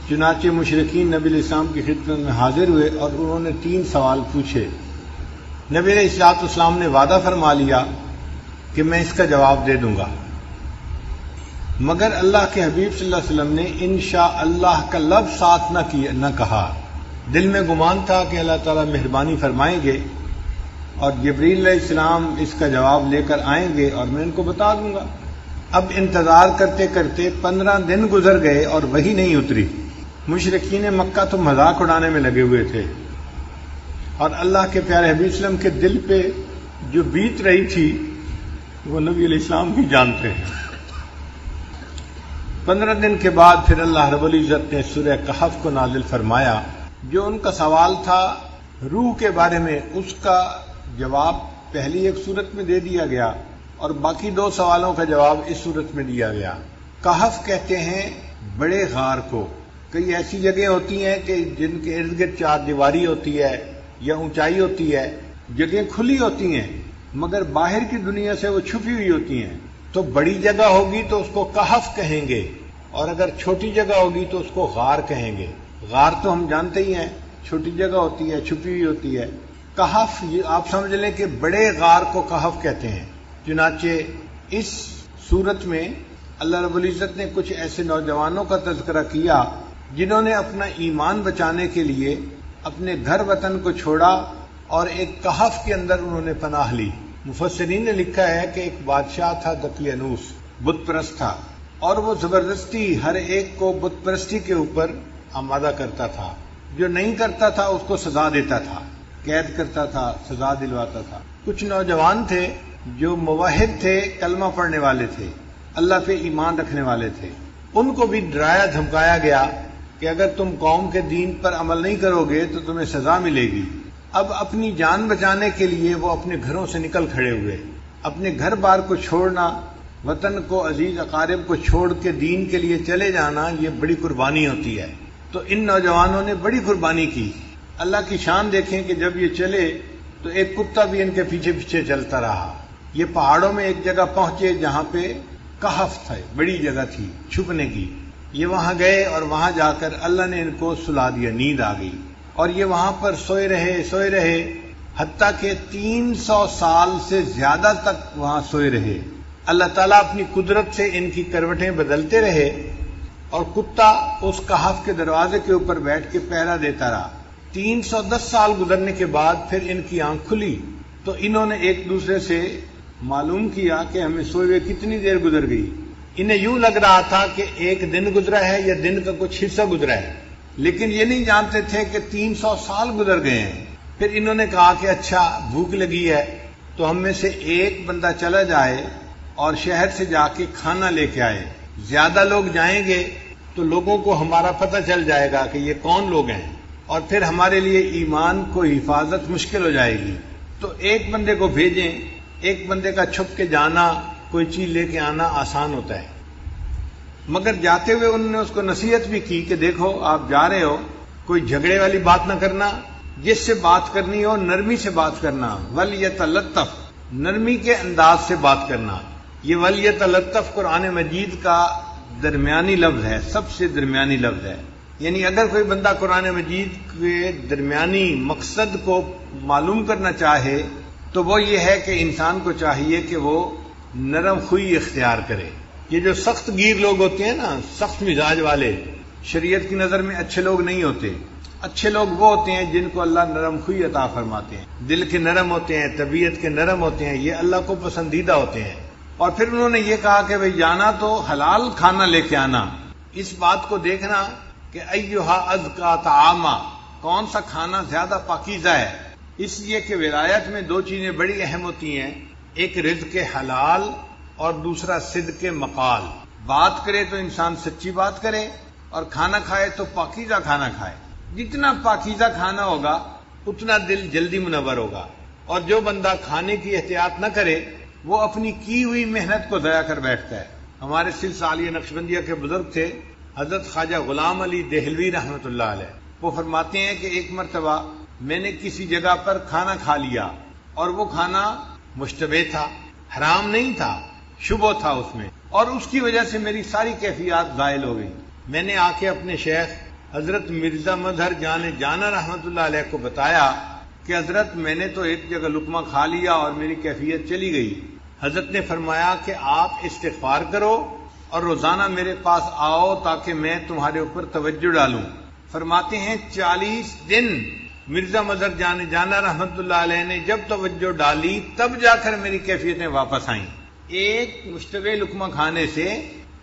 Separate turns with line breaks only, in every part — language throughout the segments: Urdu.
چنانچہ مشرکین نبی علیہ السلام کی خدمت میں حاضر ہوئے اور انہوں نے 3 سوال پوچھے۔ نبی علیہ السلام نے وعدہ فرما لیا کہ میں اس کا جواب دے دوں گا، مگر اللہ کے حبیب صلی اللہ علیہ وسلم نے انشاءاللہ کا لفظ ساتھ نہ کہا۔ دل میں گمان تھا کہ اللہ تعالیٰ مہربانی فرمائیں گے اور جبریل علیہ السلام اس کا جواب لے کر آئیں گے اور میں ان کو بتا دوں گا۔ اب انتظار کرتے کرتے 15 دن گزر گئے اور وحی نہیں اتری۔ مشرکین مکہ تو مذاق اڑانے میں لگے ہوئے تھے، اور اللہ کے پیارے حبیب صلی اللہ علیہ وسلم کے دل پہ جو بیت رہی تھی وہ نبی علیہ السلام ہی جانتے ہیں۔ 15 دن کے بعد پھر اللہ رب العزت نے سورہ کہف کو نازل فرمایا۔ جو ان کا سوال تھا روح کے بارے میں، اس کا جواب پہلی ایک صورت میں دے دیا گیا اور باقی 2 سوالوں کا جواب اس صورت میں دیا گیا۔ کہف کہتے ہیں بڑے غار کو۔ کئی ایسی جگہیں ہوتی ہیں کہ جن کے ارد گرد 4 دیواری ہوتی ہے یا اونچائی ہوتی ہے، جگہیں کھلی ہوتی ہیں مگر باہر کی دنیا سے وہ چھپی ہوئی ہوتی ہیں، تو بڑی جگہ ہوگی تو اس کو کہف کہیں گے، اور اگر چھوٹی جگہ ہوگی تو اس کو غار کہیں گے۔ غار تو ہم جانتے ہی ہیں، چھوٹی جگہ ہوتی ہے، چھپی ہوئی ہوتی ہے۔ کہف یہ آپ سمجھ لیں کہ بڑے غار کو کہف کہتے ہیں۔ چنانچہ اس صورت میں اللہ رب العزت نے کچھ ایسے نوجوانوں کا تذکرہ کیا جنہوں نے اپنا ایمان بچانے کے لیے اپنے گھر وطن کو چھوڑا اور ایک کہف کے اندر انہوں نے پناہ لی۔ مفسرین نے لکھا ہے کہ ایک بادشاہ تھا دقیانوس، بت پرست تھا، اور وہ زبردستی ہر ایک کو بت پرستی کے اوپر آمادہ کرتا تھا۔ جو نہیں کرتا تھا اس کو سزا دیتا تھا، قید کرتا تھا، سزا دلواتا تھا۔ کچھ نوجوان تھے جو موحد تھے، کلمہ پڑھنے والے تھے، اللہ پہ ایمان رکھنے والے تھے، ان کو بھی ڈرایا دھمکایا گیا کہ اگر تم قوم کے دین پر عمل نہیں کرو گے تو تمہیں سزا ملے گی۔ اب اپنی جان بچانے کے لیے وہ اپنے گھروں سے نکل کھڑے ہوئے۔ اپنے گھر بار کو چھوڑنا، وطن کو، عزیز اقارب کو چھوڑ کے دین کے لیے چلے جانا، یہ بڑی قربانی ہوتی ہے۔ تو ان نوجوانوں نے بڑی قربانی کی۔ اللہ کی شان دیکھیں کہ جب یہ چلے تو ایک کتا بھی ان کے پیچھے پیچھے چلتا رہا۔ یہ پہاڑوں میں ایک جگہ پہنچے جہاں پہ کہف تھے، بڑی جگہ تھی چھپنے کی۔ یہ وہاں گئے اور وہاں جا کر اللہ نے ان کو سلا دیا، نیند آ گئی، اور یہ وہاں پر سوئے رہے حتیٰ کہ 300 سال سے زیادہ تک وہاں سوئے رہے۔ اللہ تعالیٰ اپنی قدرت سے ان کی کروٹیں بدلتے رہے، اور کتا اس کہف کے دروازے کے اوپر بیٹھ کے پہرا دیتا رہا۔ 310 سال گزرنے کے بعد پھر ان کی آنکھ کھلی تو انہوں نے ایک دوسرے سے معلوم کیا کہ ہمیں سوئے ہوئے کتنی دیر گزر گئی۔ انہیں یوں لگ رہا تھا کہ ایک دن گزرا ہے یا دن کا کچھ حصہ گزرا ہے، لیکن یہ نہیں جانتے تھے کہ 300 سال گزر گئے ہیں۔ پھر انہوں نے کہا کہ اچھا بھوک لگی ہے تو ہم میں سے ایک بندہ چلا جائے اور شہر سے جا کے کھانا لے کے آئے۔ زیادہ لوگ جائیں گے تو لوگوں کو ہمارا پتہ چل جائے گا کہ یہ کون لوگ ہیں، اور پھر ہمارے لیے ایمان کو حفاظت مشکل ہو جائے گی۔ تو ایک بندے کو بھیجیں، ایک بندے کا چھپ کے جانا، کوئی چیز لے کے آنا آسان ہوتا ہے۔ مگر جاتے ہوئے انہوں نے اس کو نصیحت بھی کی کہ دیکھو آپ جا رہے ہو، کوئی جھگڑے والی بات نہ کرنا، جس سے بات کرنی ہو نرمی سے بات کرنا، وَلْيَتَلَطَّفْ، نرمی کے انداز سے بات کرنا۔ یہ وَلْيَتَلَطَّفْ قرآن مجید کا درمیانی لفظ ہے، سب سے درمیانی لفظ ہے۔ یعنی اگر کوئی بندہ قرآن مجید کے درمیانی مقصد کو معلوم کرنا چاہے تو وہ یہ ہے کہ انسان کو چاہیے کہ وہ نرم خوئی اختیار کرے۔ یہ جو سخت گیر لوگ ہوتے ہیں نا، سخت مزاج والے، شریعت کی نظر میں اچھے لوگ نہیں ہوتے۔ اچھے لوگ وہ ہوتے ہیں جن کو اللہ نرم خوئی عطا فرماتے ہیں، دل کے نرم ہوتے ہیں، طبیعت کے نرم ہوتے ہیں، یہ اللہ کو پسندیدہ ہوتے ہیں۔ اور پھر انہوں نے یہ کہا کہ بھئی جانا تو حلال کھانا لے کے آنا، اس بات کو دیکھنا کہ ایھا ازکا طعاما، کون سا کھانا زیادہ پاکیزہ ہے۔ اس لیے کہ ولایت میں 2 چیزیں بڑی اہم ہوتی ہیں، ایک رزق حلال اور دوسرا صدق مقال۔ بات کرے تو انسان سچی بات کرے، اور کھانا کھائے تو پاکیزہ کھانا کھائے۔ جتنا پاکیزہ کھانا ہوگا اتنا دل جلدی منور ہوگا، اور جو بندہ کھانے کی احتیاط نہ کرے وہ اپنی کی ہوئی محنت کو ضائع کر بیٹھتا ہے۔ ہمارے سلسلہ عالیہ نقشبندیہ کے بزرگ تھے حضرت خواجہ غلام علی دہلوی رحمۃ اللہ علیہ، وہ فرماتے ہیں کہ ایک مرتبہ میں نے کسی جگہ پر کھانا کھا لیا، اور وہ کھانا مشتبہ تھا، حرام نہیں تھا، شبہ تھا اس میں، اور اس کی وجہ سے میری ساری کیفیات زائل ہو گئی۔ میں نے آ کے اپنے شیخ حضرت مرزا مظہر جان جانا رحمت اللہ علیہ کو بتایا کہ حضرت میں نے تو ایک جگہ لقمہ کھا لیا اور میری کیفیت چلی گئی. حضرت نے فرمایا کہ آپ استغفار کرو اور روزانہ میرے پاس آؤ تاکہ میں تمہارے اوپر توجہ ڈالوں. فرماتے ہیں 40 دن مرزا مظہر جان جانا رحمت اللہ علیہ نے جب توجہ ڈالی تب جا کر میری کیفیتیں واپس آئیں. ایک مشتبہ لقمہ کھانے سے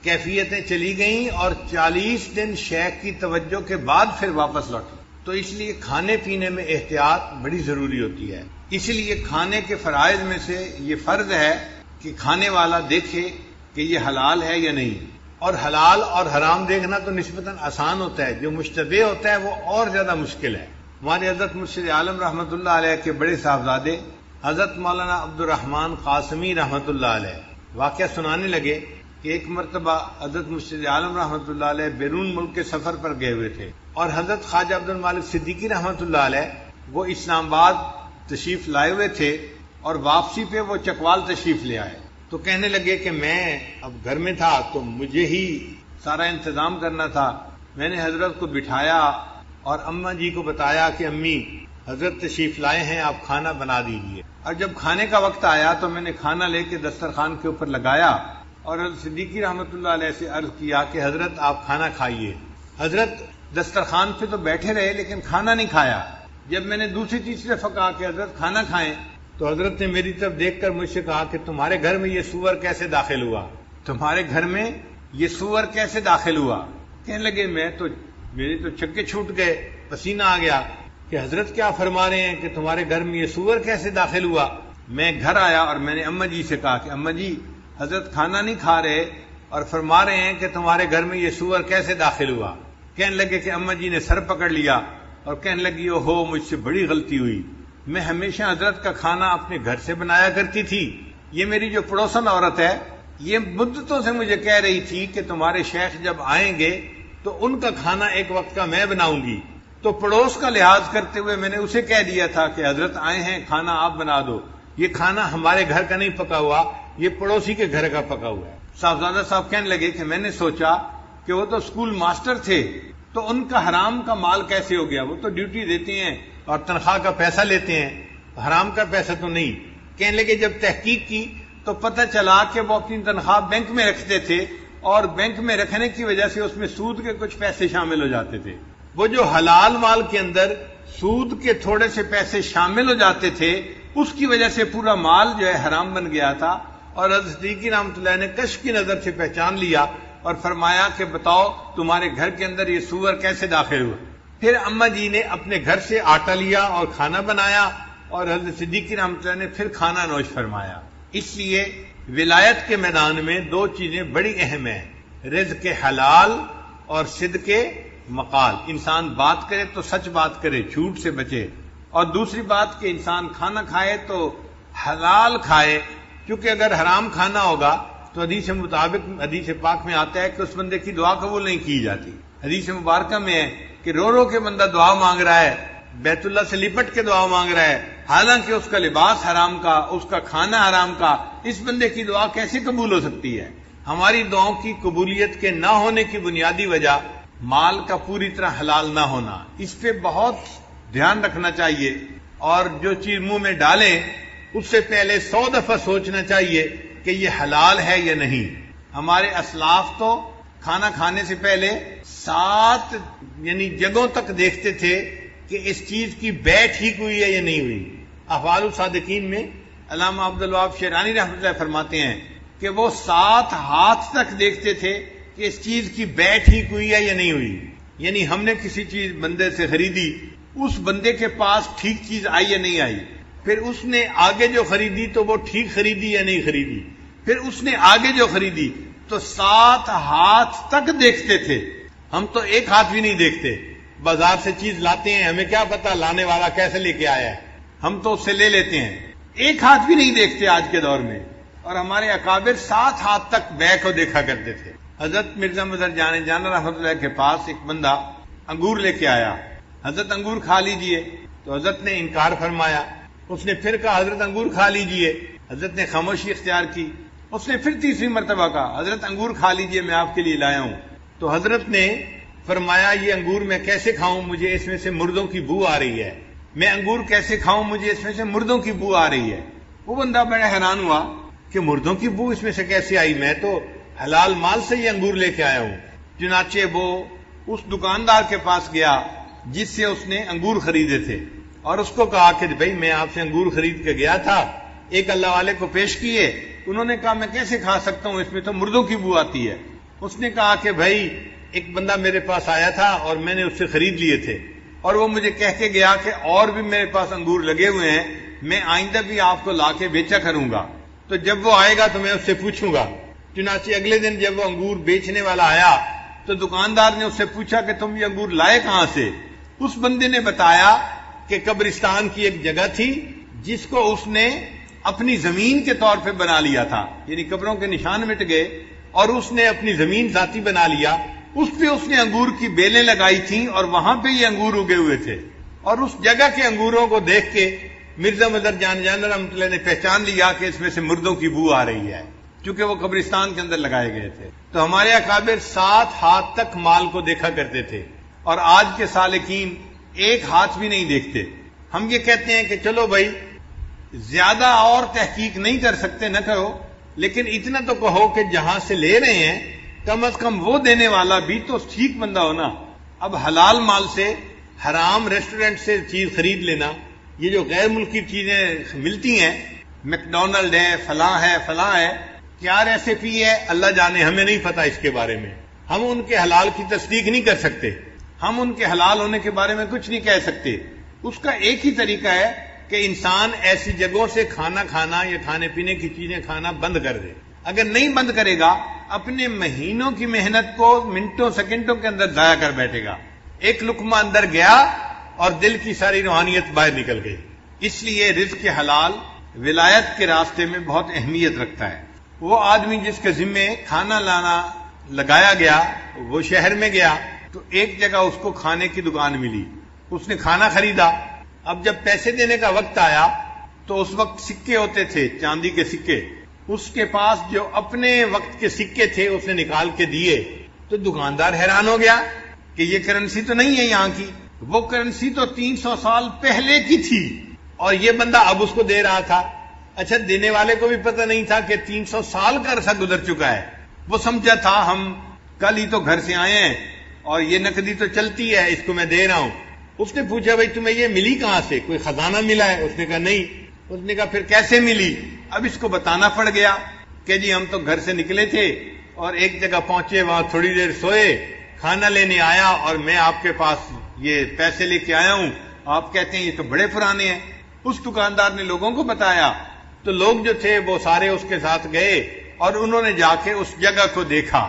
کیفیتیں چلی گئیں اور 40 دن شیخ کی توجہ کے بعد پھر واپس لوٹی. تو اس لیے کھانے پینے میں احتیاط بڑی ضروری ہوتی ہے. اس لیے کھانے کے فرائض میں سے یہ فرض ہے کہ کھانے والا دیکھے کہ یہ حلال ہے یا نہیں. اور حلال اور حرام دیکھنا تو نسبتاً آسان ہوتا ہے، جو مشتبہ ہوتا ہے وہ اور زیادہ مشکل ہے. ہمارے حضرت مرشد عالم رحمت اللہ علیہ کے بڑے صاحبزادے حضرت مولانا عبد الرحمن قاسمی رحمت اللہ علیہ واقعہ سنانے لگے کہ ایک مرتبہ حضرت مرشد عالم رحمت اللہ علیہ بیرون ملک کے سفر پر گئے ہوئے تھے اور حضرت خواجہ عبد المالک صدیقی رحمت اللہ علیہ وہ اسلام آباد تشریف لائے ہوئے تھے اور واپسی پہ وہ چکوال تشریف لے آئے. تو کہنے لگے کہ میں اب گھر میں تھا تو مجھے ہی سارا انتظام کرنا تھا. میں نے حضرت کو بٹھایا اور اماں جی کو بتایا کہ امی حضرت تشریف لائے ہیں، آپ کھانا بنا دیجئے. اور جب کھانے کا وقت آیا تو میں نے کھانا لے کے دسترخوان کے اوپر لگایا اور حضرت صدیقی رحمت اللہ علیہ سے عرض کیا کہ حضرت آپ کھانا کھائیے. حضرت دسترخوان پہ تو بیٹھے رہے لیکن کھانا نہیں کھایا. جب میں نے دوسری تیسری دفعہ کہا کہ حضرت کھانا کھائیں تو حضرت نے میری طرف دیکھ کر مجھ سے کہا کہ تمہارے گھر میں یہ سور کیسے داخل ہوا، تمہارے گھر میں یہ سور کیسے داخل ہوا. کہنے لگے میرے تو چکے چھوٹ گئے، پسینہ آ گیا کہ حضرت کیا فرما رہے ہیں کہ تمہارے گھر میں یہ سور کیسے داخل ہوا. میں گھر آیا اور میں نے اماں جی سے کہا کہ اماں جی حضرت کھانا نہیں کھا رہے اور فرما رہے ہیں کہ تمہارے گھر میں یہ سور کیسے داخل ہوا. کہنے لگے کہ اماں جی نے سر پکڑ لیا اور کہنے لگی اوہو مجھ سے بڑی غلطی ہوئی، میں ہمیشہ حضرت کا کھانا اپنے گھر سے بنایا کرتی تھی. یہ میری جو پڑوسن عورت ہے یہ مدتوں سے مجھے کہہ رہی تھی کہ تمہارے شیخ جب آئیں گے تو ان کا کھانا ایک وقت کا میں بناؤں گی. تو پڑوس کا لحاظ کرتے ہوئے میں نے اسے کہہ دیا تھا کہ حضرت آئے ہیں کھانا آپ بنا دو. یہ کھانا ہمارے گھر کا نہیں پکا ہوا، یہ پڑوسی کے گھر کا پکا ہوا ہے. صاحبزادہ صاحب کہنے لگے کہ میں نے سوچا کہ وہ تو اسکول ماسٹر تھے تو ان کا حرام کا مال کیسے ہو گیا، وہ تو ڈیوٹی دیتے ہیں اور تنخواہ کا پیسہ لیتے ہیں، حرام کا پیسہ تو نہیں. کہنے لگے جب تحقیق کی تو پتہ چلا کہ وہ اپنی تنخواہ بینک میں رکھتے تھے اور بینک میں رکھنے کی وجہ سے اس میں سود کے کچھ پیسے شامل ہو جاتے تھے. وہ جو حلال مال کے اندر سود کے تھوڑے سے پیسے شامل ہو جاتے تھے اس کی وجہ سے پورا مال جو ہے حرام بن گیا تھا. اور حضرت صدیقی رحمۃ اللہ نے کشف کی نظر سے پہچان لیا اور فرمایا کہ بتاؤ تمہارے گھر کے اندر یہ سور کیسے داخل ہوا. پھر اماں جی نے اپنے گھر سے آٹا لیا اور کھانا بنایا اور حضرت صدیقی رحمۃ اللہ نے پھر کھانا نوش فرمایا. اس لیے ولایت کے میدان میں دو چیزیں بڑی اہم ہیں، رزق حلال اور صدق مقال. انسان بات کرے تو سچ بات کرے، جھوٹ سے بچے. اور دوسری بات کہ انسان کھانا کھائے تو حلال کھائے، کیونکہ اگر حرام کھانا ہوگا تو حدیث مطابق حدیث پاک میں آتا ہے کہ اس بندے کی دعا قبول نہیں کی جاتی. حدیث مبارکہ میں ہے کہ رو رو کے بندہ دعا مانگ رہا ہے، بیت اللہ سے لپٹ کے دعا مانگ رہا ہے، حالانکہ اس کا لباس حرام کا، اس کا کھانا حرام کا، اس بندے کی دعا کیسے قبول ہو سکتی ہے؟ ہماری دعاؤں کی قبولیت کے نہ ہونے کی بنیادی وجہ مال کا پوری طرح حلال نہ ہونا. اس پہ بہت دھیان رکھنا چاہیے اور جو چیز منہ میں ڈالیں اس سے پہلے 100 دفعہ سوچنا چاہیے کہ یہ حلال ہے یا نہیں. ہمارے اسلاف تو کھانا کھانے سے پہلے 7 جگہوں تک دیکھتے تھے کہ اس چیز کی بے ٹھیک ہوئی ہے یا نہیں ہوئی. احوال الصادقین میں علامہ عبد الوہاب شیرانی رحمۃ اللہ فرماتے ہیں کہ وہ 7 ہاتھ تک دیکھتے تھے کہ اس چیز کی بے ٹھیک ہوئی ہے یا نہیں ہوئی. یعنی ہم نے کسی چیز بندے سے خریدی، اس بندے کے پاس ٹھیک چیز آئی یا نہیں آئی، پھر اس نے آگے جو خریدی تو وہ ٹھیک خریدی یا نہیں خریدی، پھر اس نے آگے جو خریدی، تو 7 ہاتھ تک دیکھتے تھے. ہم تو ایک ہاتھ بھی نہیں دیکھتے. بازار سے چیز لاتے ہیں، ہمیں کیا پتا لانے والا کیسے لے کے آیا ہے، ہم تو اس سے لے لیتے ہیں. ایک ہاتھ بھی نہیں دیکھتے آج کے دور میں. اور ہمارے اکابر 7 ہاتھ تک بے کو دیکھا کرتے تھے. حضرت مرزا مظہر جان جانا رحمۃ اللہ کے پاس ایک بندہ انگور لے کے آیا. حضرت انگور کھا لیجئے، تو حضرت نے انکار فرمایا. اس نے پھر کہا حضرت انگور کھا لیجئے، حضرت نے خاموشی اختیار کی. اس نے پھر تیسری مرتبہ کہا حضرت انگور کھا لیجئے، میں آپ کے لیے لایا ہوں. تو حضرت نے فرمایا یہ انگور میں کیسے کھاؤں، مجھے اس میں سے مردوں کی بو آ رہی ہے، میں انگور کیسے کھاؤں، مجھے اس میں سے مردوں کی بو آ رہی ہے۔ وہ بندہ بڑا حیران ہوا کہ مردوں کی بو اس میں سے کیسے آئی، میں تو حلال مال سے یہ انگور لے کے آیا ہوں۔ چنانچہ وہ اس دکاندار کے پاس گیا جس سے اس نے انگور خریدے تھے، اور اس کو کہا کہ بھئی میں آپ سے انگور خرید کے گیا تھا، ایک اللہ والے کو پیش کیے، انہوں نے کہا میں کیسے کھا سکتا ہوں، اس میں تو مردوں کی بو آتی ہے۔ اس نے کہا کہ بھئی ایک بندہ میرے پاس آیا تھا اور میں نے اس سے خرید لیے تھے، اور وہ مجھے کہہ کے گیا کہ اور بھی میرے پاس انگور لگے ہوئے ہیں، میں آئندہ بھی آپ کو لا کے بیچا کروں گا، تو جب وہ آئے گا تو میں اس سے پوچھوں گا۔ چنانچہ اگلے دن جب وہ انگور بیچنے والا آیا تو دکاندار نے اس سے پوچھا کہ تم یہ انگور لائے کہاں سے؟ اس بندے نے بتایا کہ قبرستان کی ایک جگہ تھی جس کو اس نے اپنی زمین کے طور پہ بنا لیا تھا، یعنی قبروں کے نشان مٹ گئے اور اس نے اپنی زمین ذاتی بنا لیا، اس پہ اس نے انگور کی بیلیں لگائی تھیں اور وہاں پہ یہ انگور اگے ہوئے تھے، اور اس جگہ کے انگوروں کو دیکھ کے مرزا مظہر جان رحمۃ اللہ نے پہچان لیا کہ اس میں سے مردوں کی بو آ رہی ہے، چونکہ وہ قبرستان کے اندر لگائے گئے تھے۔ تو ہمارے اکابر 7 ہاتھ تک مال کو دیکھا کرتے تھے، اور آج کے سالکین 1 ہاتھ بھی نہیں دیکھتے۔ ہم یہ کہتے ہیں کہ چلو بھائی زیادہ اور تحقیق نہیں کر سکتے نہ کرو، لیکن اتنا تو کہو کہ جہاں سے لے رہے ہیں کم از کم وہ دینے والا بھی تو ٹھیک بندہ ہونا۔ اب حلال مال سے حرام ریسٹورنٹ سے چیز خرید لینا، یہ جو غیر ملکی چیزیں ملتی ہیں، میکڈونلڈ ہے، فلاں ہے، کیا ریسیپی ہے اللہ جانے، ہمیں نہیں پتا اس کے بارے میں، ہم ان کے حلال کی تصدیق نہیں کر سکتے، ہم ان کے حلال ہونے کے بارے میں کچھ نہیں کہہ سکتے۔ اس کا ایک ہی طریقہ ہے کہ انسان ایسی جگہوں سے کھانا یا کھانے پینے کی چیزیں کھانا بند کر دے۔ اگر نہیں بند کرے گا اپنے مہینوں کی محنت کو منٹوں سیکنڈوں کے اندر ضائع کر بیٹھے گا۔ ایک لقمہ اندر گیا اور دل کی ساری روحانیت باہر نکل گئی۔ اس لیے رزق حلال ولایت کے راستے میں بہت اہمیت رکھتا ہے۔ وہ آدمی جس کے ذمے کھانا لانا لگایا گیا، وہ شہر میں گیا تو ایک جگہ اس کو کھانے کی دکان ملی، اس نے کھانا خریدا۔ اب جب پیسے دینے کا وقت آیا تو اس وقت سکے ہوتے تھے، چاندی کے سکے، اس کے پاس جو اپنے وقت کے سکے تھے اس نے نکال کے دیے، تو دکاندار حیران ہو گیا کہ یہ کرنسی تو نہیں ہے یہاں کی، وہ کرنسی تو 300 سال پہلے کی تھی، اور یہ بندہ اب اس کو دے رہا تھا۔ اچھا، دینے والے کو بھی پتہ نہیں تھا کہ 300 سال کا عرصہ گزر چکا ہے، وہ سمجھا تھا ہم کل ہی تو گھر سے آئے ہیں اور یہ نقدی تو چلتی ہے، اس کو میں دے رہا ہوں۔ اس نے پوچھا بھائی تمہیں یہ ملی کہاں سے، کوئی خزانہ ملا ہے؟ اس نے کہا نہیں۔ اس نے کہا پھر کیسے ملی؟ اب اس کو بتانا پڑ گیا کہ جی ہم تو گھر سے نکلے تھے اور ایک جگہ پہنچے، وہاں تھوڑی دیر سوئے، کھانا لینے آیا اور میں آپ کے پاس یہ پیسے لے کے آیا ہوں، آپ کہتے ہیں یہ تو بڑے پرانے ہیں۔ اس دکاندار نے لوگوں کو بتایا تو لوگ جو تھے وہ سارے اس کے ساتھ گئے اور انہوں نے جا کے اس جگہ کو دیکھا،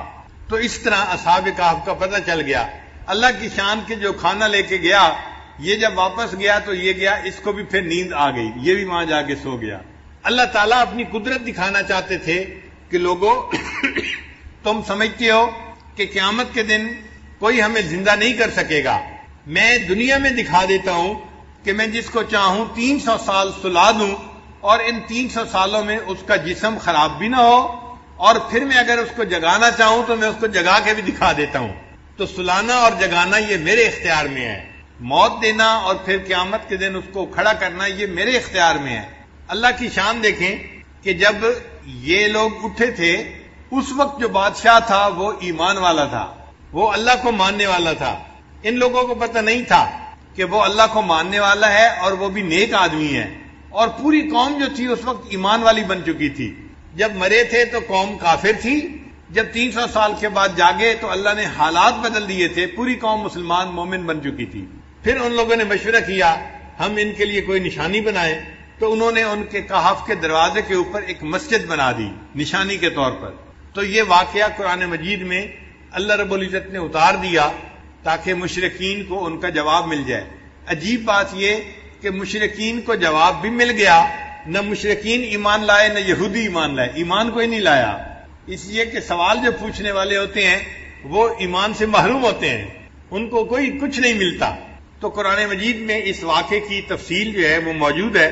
تو اس طرح اصحاب کہف کا پتہ چل گیا۔ اللہ کی شان کے جو کھانا لے کے گیا، یہ جب واپس گیا تو یہ گیا، اس کو بھی پھر نیند آ گئی، یہ بھی وہاں جا کے سو گیا۔ اللہ تعالیٰ اپنی قدرت دکھانا چاہتے تھے کہ لوگوں تم سمجھتے ہو کہ قیامت کے دن کوئی ہمیں زندہ نہیں کر سکے گا، میں دنیا میں دکھا دیتا ہوں کہ میں جس کو چاہوں 300 سال سلا دوں، اور ان 300 سالوں میں اس کا جسم خراب بھی نہ ہو، اور پھر میں اگر اس کو جگانا چاہوں تو میں اس کو جگا کے بھی دکھا دیتا ہوں۔ تو سلانا اور جگانا یہ میرے اختیار میں ہے، موت دینا اور پھر قیامت کے دن اس کو کھڑا کرنا یہ میرے اختیار میں ہے۔ اللہ کی شان دیکھیں کہ جب یہ لوگ اٹھے تھے اس وقت جو بادشاہ تھا وہ ایمان والا تھا، وہ اللہ کو ماننے والا تھا۔ ان لوگوں کو پتہ نہیں تھا کہ وہ اللہ کو ماننے والا ہے اور وہ بھی نیک آدمی ہے، اور پوری قوم جو تھی اس وقت ایمان والی بن چکی تھی۔ جب مرے تھے تو قوم کافر تھی، جب 300 سال کے بعد جاگے تو اللہ نے حالات بدل دیے تھے، پوری قوم مسلمان مومن بن چکی تھی۔ پھر ان لوگوں نے مشورہ کیا ہم ان کے لیے کوئی نشانی بنائیں، تو انہوں نے ان کے کہف کے دروازے کے اوپر ایک مسجد بنا دی نشانی کے طور پر۔ تو یہ واقعہ قرآن مجید میں اللہ رب العزت نے اتار دیا تاکہ مشرکین کو ان کا جواب مل جائے۔ عجیب بات یہ کہ مشرکین کو جواب بھی مل گیا، نہ مشرکین ایمان لائے نہ یہودی ایمان لائے، ایمان کوئی نہیں لایا، اس لیے کہ سوال جو پوچھنے والے ہوتے ہیں وہ ایمان سے محروم ہوتے ہیں، ان کو کوئی کچھ نہیں ملتا۔ تو قرآن مجید میں اس واقعے کی تفصیل جو ہے وہ موجود ہے،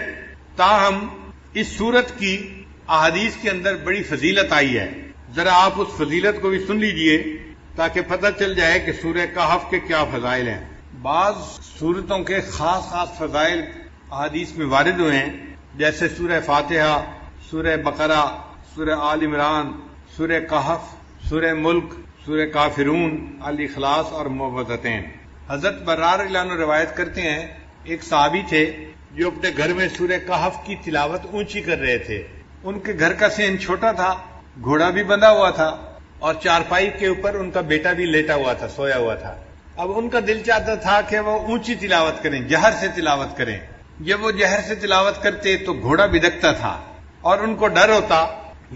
تاہم اس سورت کی احادیث کے اندر بڑی فضیلت آئی ہے، ذرا آپ اس فضیلت کو بھی سن لیجئے تاکہ پتہ چل جائے کہ سورہ کہف کے کیا فضائل ہیں۔ بعض صورتوں کے خاص خاص فضائل احادیث میں وارد ہوئے ہیں، جیسے سورہ فاتحہ، سورہ بقرہ، سورہ آل عمران، سورہ کہف، سورہ ملک، سورہ کافرون، الاخلاص اور معوذتین۔ حضرت برار رضی اللہ عنہ روایت کرتے ہیں، ایک صحابی تھے جو اپنے گھر میں سورہ کہف کی تلاوت اونچی کر رہے تھے۔ ان کے گھر کا صحن چھوٹا تھا، گھوڑا بھی بندھا ہوا تھا اور چارپائی کے اوپر ان کا بیٹا بھی لیٹا ہوا تھا، سویا ہوا تھا۔ اب ان کا دل چاہتا تھا کہ وہ اونچی تلاوت کریں، جہر سے تلاوت کریں۔ جب وہ جہر سے تلاوت کرتے تو گھوڑا بدکتا تھا اور ان کو ڈر ہوتا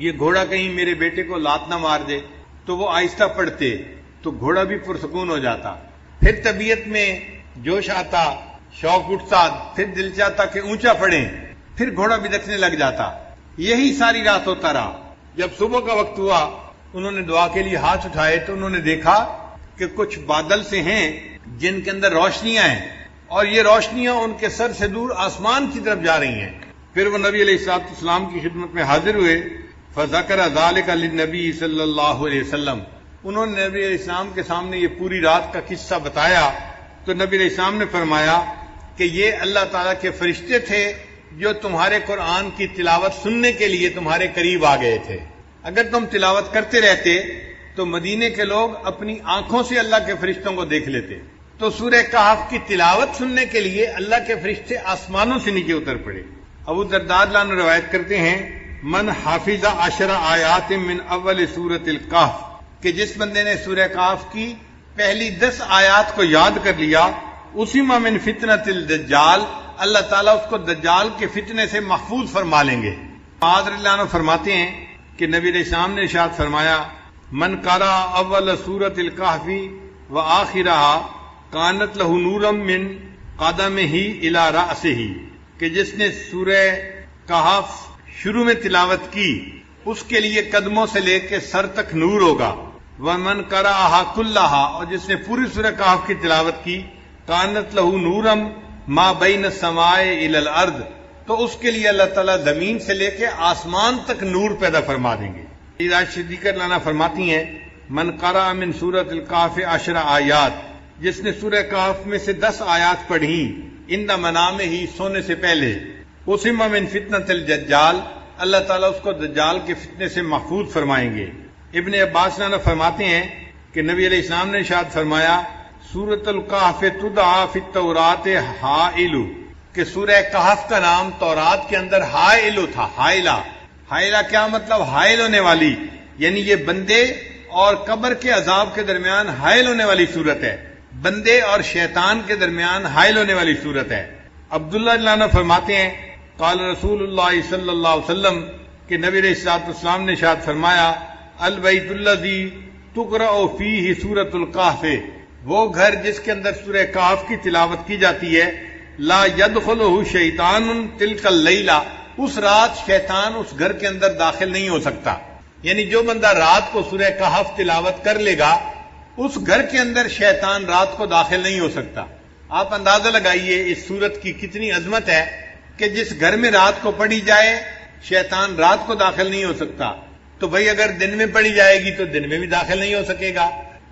یہ گھوڑا کہیں میرے بیٹے کو لات نہ مار دے، تو وہ آہستہ پڑھتے تو گھوڑا بھی پرسکون ہو جاتا۔ پھر طبیعت میں جوش آتا، شوق اٹھتا، پھر دل چاہتا کہ اونچا پڑھیں، پھر گھوڑا بدکنے لگ جاتا۔ یہی ساری رات ہوتا رہا۔ جب صبح کا وقت ہوا، انہوں نے دعا کے لیے ہاتھ اٹھائے تو انہوں نے دیکھا کہ کچھ بادل سے ہیں جن کے اندر روشنیاں ہیں، اور یہ روشنیاں ان کے سر سے دور آسمان کی طرف جا رہی ہیں۔ پھر وہ نبی علیہ الصلوۃ والسلام کی خدمت میں حاضر ہوئے، فذکر ذلک للنبی صلی اللہ علیہ وسلم۔ انہوں نے نبی علیہ السلام کے سامنے یہ پوری رات کا قصہ بتایا تو نبی علیہ السلام نے فرمایا کہ یہ اللہ تعالیٰ کے فرشتے تھے جو تمہارے قرآن کی تلاوت سننے کے لیے تمہارے قریب آ گئے تھے۔ اگر تم تلاوت کرتے رہتے تو مدینے کے لوگ اپنی آنکھوں سے اللہ کے فرشتوں کو دیکھ لیتے۔ تو سورہ کہف کی تلاوت سننے کے لیے اللہ کے فرشتے آسمانوں سے نیچے اتر پڑے۔ ابو درداء رضی اللہ عنہ روایت کرتے ہیں، من حافظ 10 آیات من اول سورۃ الکہف، کہ جس بندے نے سورہ کہف کی پہلی 10 آیات کو یاد کر لیا، اسما من فتنۃ الدجال، اللہ تعالیٰ اس کو دجال کے فتنے سے محفوظ فرما لیں گے۔ معاذ رضی اللہ عنہ فرماتے ہیں کہ نبی علیہ السلام نے ارشاد فرمایا، من قرأ اول سورۃ الکہف وآخرہا کانت لہ نورا من قدمہ الی رأسہ، کہ جس نے سورہ کہف شروع میں تلاوت کی اس کے لیے قدموں سے لے کے سر تک نور ہوگا۔ ومن قرأہا کلہا، اور جس نے پوری سورہ کہف کی تلاوت کی، کانت لہ نورا ما بین السماء الی الارض، تو اس کے لیے اللہ تعالیٰ زمین سے لے کے آسمان تک نور پیدا فرما دیں گے۔ صدیقہ لانا فرماتی ہیں، من قرأ من سورۃ الکہف 10 آیات، جس نے سورہ کہف میں سے 10 آیات پڑھی، عند منامہ، سونے سے پہلے، اسم من فتنۃ الدجال، اللہ تعالیٰ اس کو دجال کے فتنے سے محفوظ فرمائیں گے۔ ابن عباس لانا فرماتے ہیں کہ نبی علیہ السلام نے ارشاد فرمایا، سورۃ الکہف تدعی فی التوراۃ حائل، کہ سورہ کہف کا نام تورات کے اندر حائل تھا۔ حائلہ، حائلہ کیا مطلب؟ حائل ہونے والی، یعنی یہ بندے اور قبر کے عذاب کے درمیان حائل ہونے والی صورت ہے، بندے اور شیطان کے درمیان حائل ہونے والی صورت ہے۔ عبداللہ رضی اللہ عنہ فرماتے ہیں، قال رسول اللہ صلی اللہ علیہ وسلم، کہ نبی علیہ الصلوۃ والسلام نے ارشاد فرمایا، البیت الذی تقرأ فیہ سورۃ الکہف، وہ گھر جس کے اندر سورہ کہف کی تلاوت کی جاتی ہے، لا يدخلہ شیطان تلک اللیلہ، اس رات شیطان اس گھر کے اندر داخل نہیں ہو سکتا۔ یعنی جو بندہ رات کو سورہ کہف تلاوت کر لے گا، اس گھر کے اندر شیطان رات کو داخل نہیں ہو سکتا۔ آپ اندازہ لگائیے اس سورت کی کتنی عظمت ہے کہ جس گھر میں رات کو پڑھی جائے شیطان رات کو داخل نہیں ہو سکتا، تو بھئی اگر دن میں پڑھی جائے گی تو دن میں بھی داخل نہیں ہو سکے گا،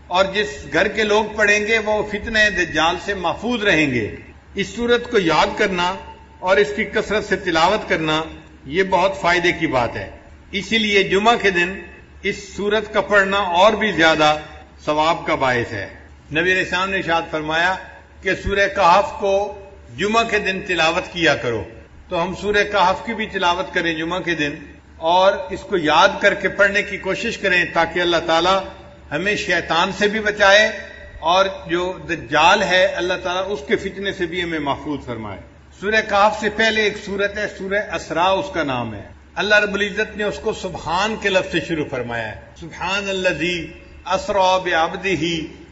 اور جس گھر کے لوگ پڑھیں گے وہ فتنہ دجال سے محفوظ رہیں گے۔ اس سورت کو یاد کرنا اور اس کی کثرت سے تلاوت کرنا یہ بہت فائدے کی بات ہے، اسی لیے جمعہ کے دن اس سورت کا پڑھنا اور بھی زیادہ ثواب کا باعث ہے۔ نبی علیہ السلام نے ارشاد فرمایا کہ سورہ کہف کو جمعہ کے دن تلاوت کیا کرو، تو ہم سورہ کہف کی بھی تلاوت کریں جمعہ کے دن، اور اس کو یاد کر کے پڑھنے کی کوشش کریں تاکہ اللہ تعالیٰ ہمیں شیطان سے بھی بچائے، اور جو دجال ہے اللہ تعالیٰ اس کے فتنے سے بھی ہمیں محفوظ فرمائے۔ سورہ کہف سے پہلے ایک سورت ہے سورہ اسراء، اس کا نام ہے۔ اللہ رب العزت نے اس کو سبحان کے لفظ سے شروع فرمایا ہے، سبحان الذی اسریٰ بعبدہ